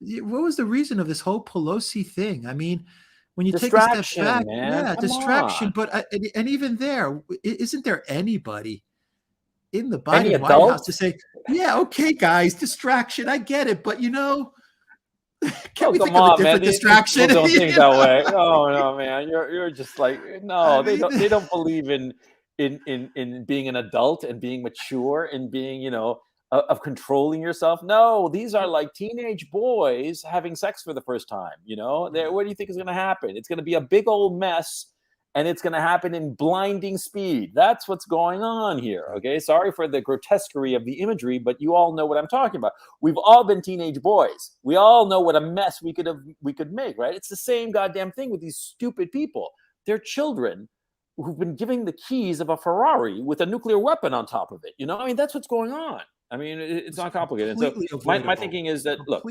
What was the reason of this whole Pelosi thing? I mean, when you take a step back, man. yeah, Come distraction. on. But and even there, isn't there anybody in the Biden White House to say, yeah, okay, guys, distraction, I get it, but can we think of a different distraction? People don't think that way. Oh no, man, you're just like, no, they don't believe in being an adult and being mature and being, of controlling yourself. No, these are like teenage boys having sex for the first time. What do you think is going to happen? It's going to be a big old mess, and it's going to happen in blinding speed. That's what's going on here. Okay, sorry for the grotesquerie of the imagery, but you all know what I'm talking about. We've all been teenage boys. We all know what a mess we could make, right? It's the same goddamn thing with these stupid people. They're children who've been given the keys of a Ferrari with a nuclear weapon on top of it. I mean, that's what's going on. I mean, it's not complicated. So my thinking is that, look,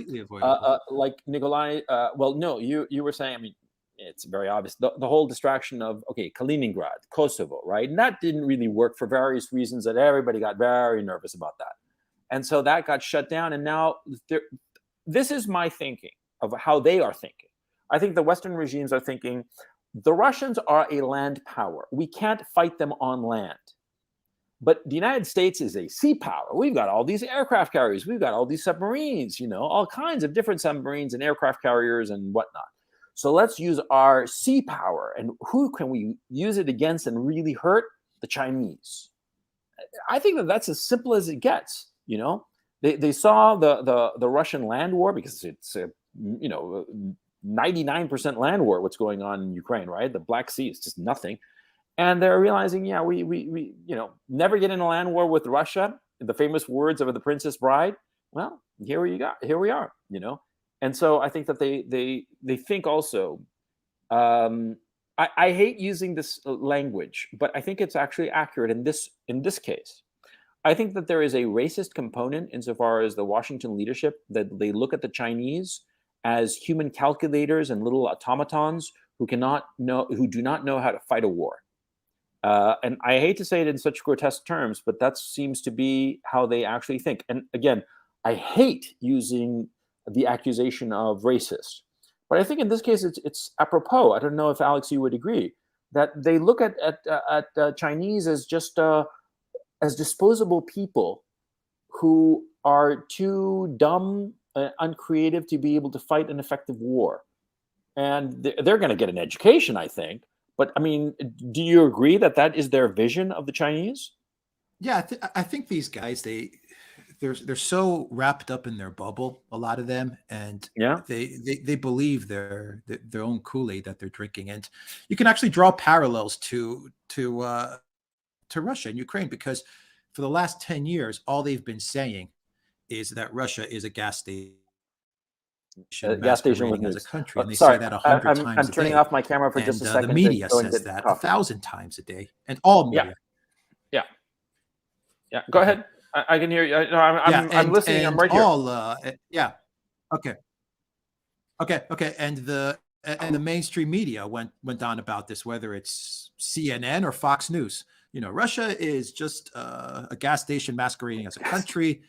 like Nikolai, well, no, you were saying, I mean, it's very obvious. The whole distraction of, okay, Kaliningrad, Kosovo, right? And that didn't really work for various reasons that everybody got very nervous about that. And so that got shut down. And now this is my thinking of how they are thinking. I think the Western regimes are thinking, the Russians are a land power. We can't fight them on land. But the United States is a sea power. We've got all these aircraft carriers. We've got all these submarines, all kinds of different submarines and aircraft carriers and whatnot. So let's use our sea power. And who can we use it against and really hurt? The Chinese. I think that's as simple as it gets. They saw the Russian land war, because it's a 99% land war, what's going on in Ukraine, right? The Black Sea is just nothing. And they're realizing, yeah, we never get in a land war with Russia. The famous words of the Princess Bride. Well, here we are, And so I think that they think also, I hate using this language, but I think it's actually accurate in this case. I think that there is a racist component insofar as the Washington leadership, that they look at the Chinese as human calculators and little automatons who do not know how to fight a war. And I hate to say it in such grotesque terms, but that seems to be how they actually think. And again, I hate using the accusation of racist, but I think in this case it's apropos. I don't know if Alex, you would agree that they look at Chinese as just as disposable people who are too dumb, uncreative to be able to fight an effective war, and they're going to get an education, I think. But I mean, do you agree that is their vision of the Chinese? Yeah, I think these guys, they're so wrapped up in their bubble, a lot of them, and yeah, they believe their own Kool-Aid that they're drinking. And you can actually draw parallels to Russia and Ukraine, because for the last 10 years, all they've been saying is that Russia is a gas station. Gas station as a country, and they sorry, say that 100 times a day. I'm turning off my camera for just a second. The media says that 1,000 times a day, and all media. Yeah. Go ahead. I can hear you. No, I'm listening. I'm right here. Yeah. Okay. And the mainstream media went on about this, whether it's CNN or Fox News. Russia is just a gas station masquerading as a country.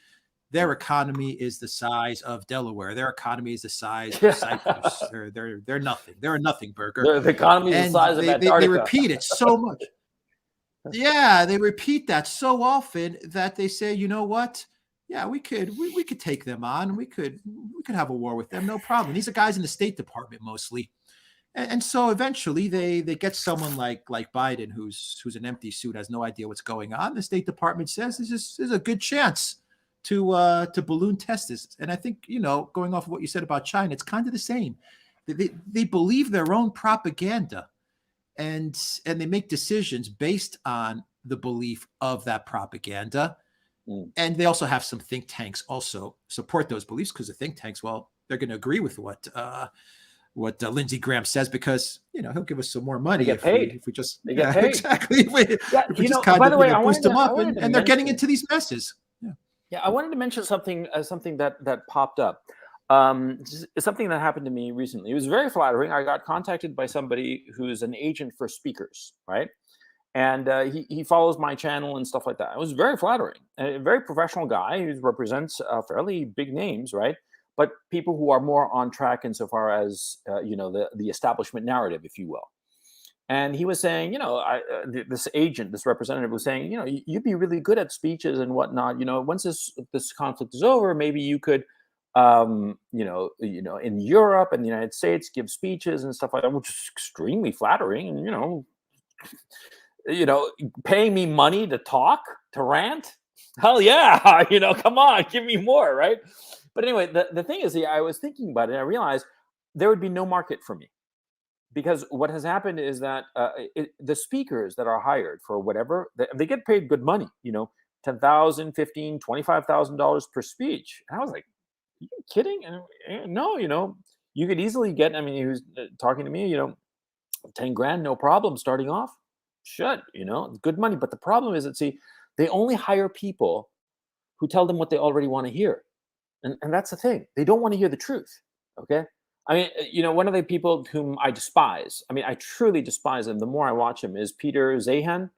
Their economy is the size of Delaware. Their economy is the size of Cyprus. They're nothing. They're a nothing burger. The economy is the size of Antarctica. They repeat it so much. Yeah, they repeat that so often that they say, you know what? Yeah, we could take them on. We could have a war with them, no problem. These are guys in the State Department mostly. And so eventually they get someone like Biden who's an empty suit, has no idea what's going on. The State Department says there's a good chance to balloon test this. And I think, going off of what you said about China, it's kind of the same. They believe their own propaganda, and they make decisions based on the belief of that propaganda. And they also have some think tanks also support those beliefs, because the think tanks, well, they're going to agree with what Lindsey Graham says, because he'll give us some more money They get paid. if we just They get paid. exactly if we just kind by of the way, boost them up, and they're getting into these messes. Yeah, I wanted to mention something that popped up. It's something that happened to me recently. It was very flattering. I got contacted by somebody who's an agent for speakers, right? And he follows my channel and stuff like that. It was very flattering. A very professional guy who represents fairly big names, right? But people who are more on track insofar as the establishment narrative, if you will. And he was saying, this agent, this representative was saying, you'd be really good at speeches and whatnot. Once this conflict is over, maybe you could, in Europe and the United States, give speeches and stuff like that, which is extremely flattering. And paying me money to talk, to rant. Hell yeah, come on, give me more, right? But anyway, the thing is, I was thinking about it, and I realized there would be no market for me. Because what has happened is that the speakers that are hired for whatever, they get paid good money, $10,000, $15,000, $25,000 per speech. And I was like, are you kidding? And no, you could easily get, he was talking to me, 10 grand, no problem starting off. Should, good money. But the problem is that, they only hire people who tell them what they already want to hear. And that's the thing. They don't want to hear the truth. Okay. One of the people whom I despise, I truly despise him, the more I watch him, is Peter Zahan,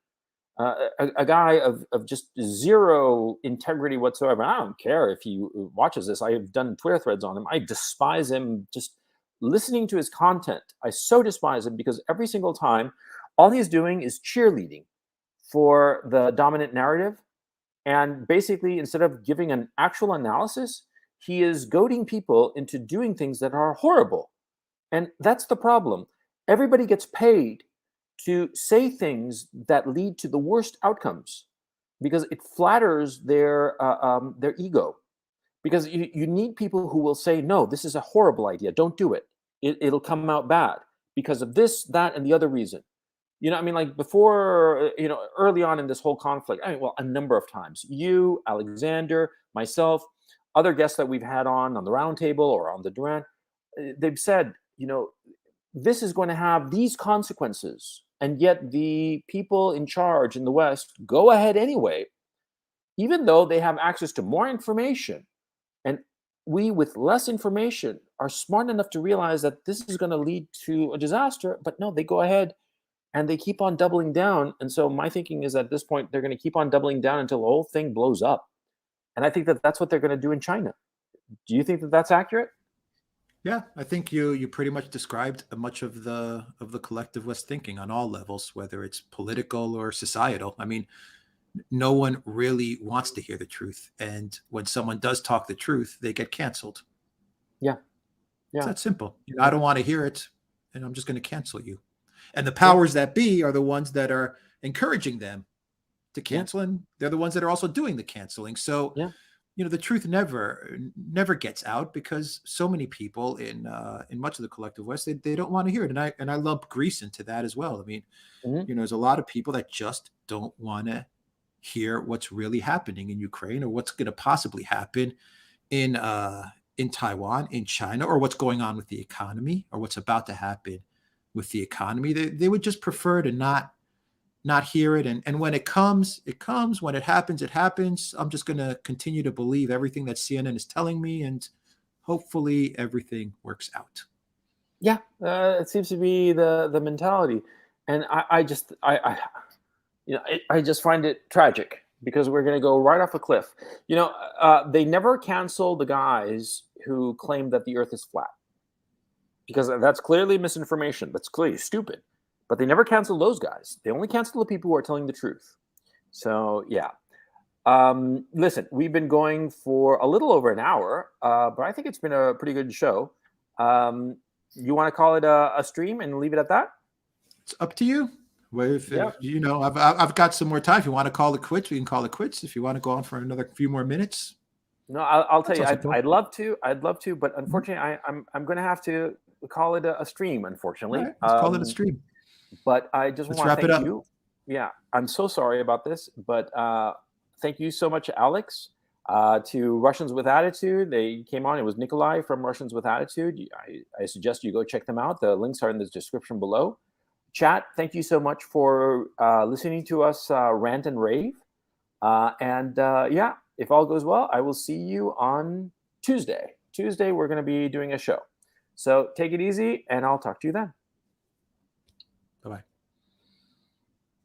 a guy of just zero integrity whatsoever. I don't care if he watches this. I have done Twitter threads on him. I despise him just listening to his content. I so despise him, because every single time, all he's doing is cheerleading for the dominant narrative. And basically, instead of giving an actual analysis, he is goading people into doing things that are horrible. And that's the problem. Everybody gets paid to say things that lead to the worst outcomes, because it flatters their ego. Because you need people who will say, no, this is a horrible idea. Don't do it. It'll come out bad because of this, that, and the other reason. Like before, early on in this whole conflict, a number of times, you, Alexander, myself, other guests that we've had on the Roundtable or on the Duran, they've said, this is going to have these consequences. And yet the people in charge in the West go ahead anyway, even though they have access to more information. And we, with less information, are smart enough to realize that this is going to lead to a disaster. But no, they go ahead and they keep on doubling down. And so my thinking is, at this point, they're going to keep on doubling down until the whole thing blows up. And I think that that's what they're going to do in China. Do you think that that's accurate? Yeah, I think you pretty much described much of the collective West thinking on all levels, whether it's political or societal. No one really wants to hear the truth. And when someone does talk the truth, they get canceled. Yeah. It's that simple. I don't want to hear it, and I'm just going to cancel you. And the powers that be are the ones that are encouraging them to cancel, and they're the ones that are also doing the canceling. So, the truth never gets out, because so many people in much of the collective West, they don't want to hear it. And I lump Greece into that as well. There's a lot of people that just don't want to hear what's really happening in Ukraine, or what's going to possibly happen in Taiwan, in China, or what's going on with the economy, or what's about to happen with the economy. They would just prefer to not hear it. And when it comes, it comes. When it happens, it happens. I'm just going to continue to believe everything that CNN is telling me, and hopefully everything works out. Yeah, it seems to be the mentality. And I just find it tragic, because we're going to go right off a cliff. They never cancel the guys who claim that the earth is flat, because that's clearly misinformation. That's clearly stupid. but they never cancel those guys. They only cancel the people who are telling the truth. So yeah. Listen, we've been going for a little over an hour, but I think it's been a pretty good show. You want to call it a stream and leave it at that? It's up to you. Well, if you know, I've got some more time. If you want to call it quits, we can call it quits. If you want to go on for another few more minutes. No, I'll tell you, I'd love to, but unfortunately, I'm going to have to call it a stream. Unfortunately, right, let's call it a stream. But I just want to thank you. Yeah, I'm so sorry about this, but thank you so much, Alex. To Russians with Attitude, they came on. It was Nikolai from Russians with Attitude. I suggest you go check them out. The links are in the description below. Chat, thank you so much for listening to us rant and rave. Yeah, if all goes well, I will see you on Tuesday. Tuesday, we're going to be doing a show. So take it easy, and I'll talk to you then.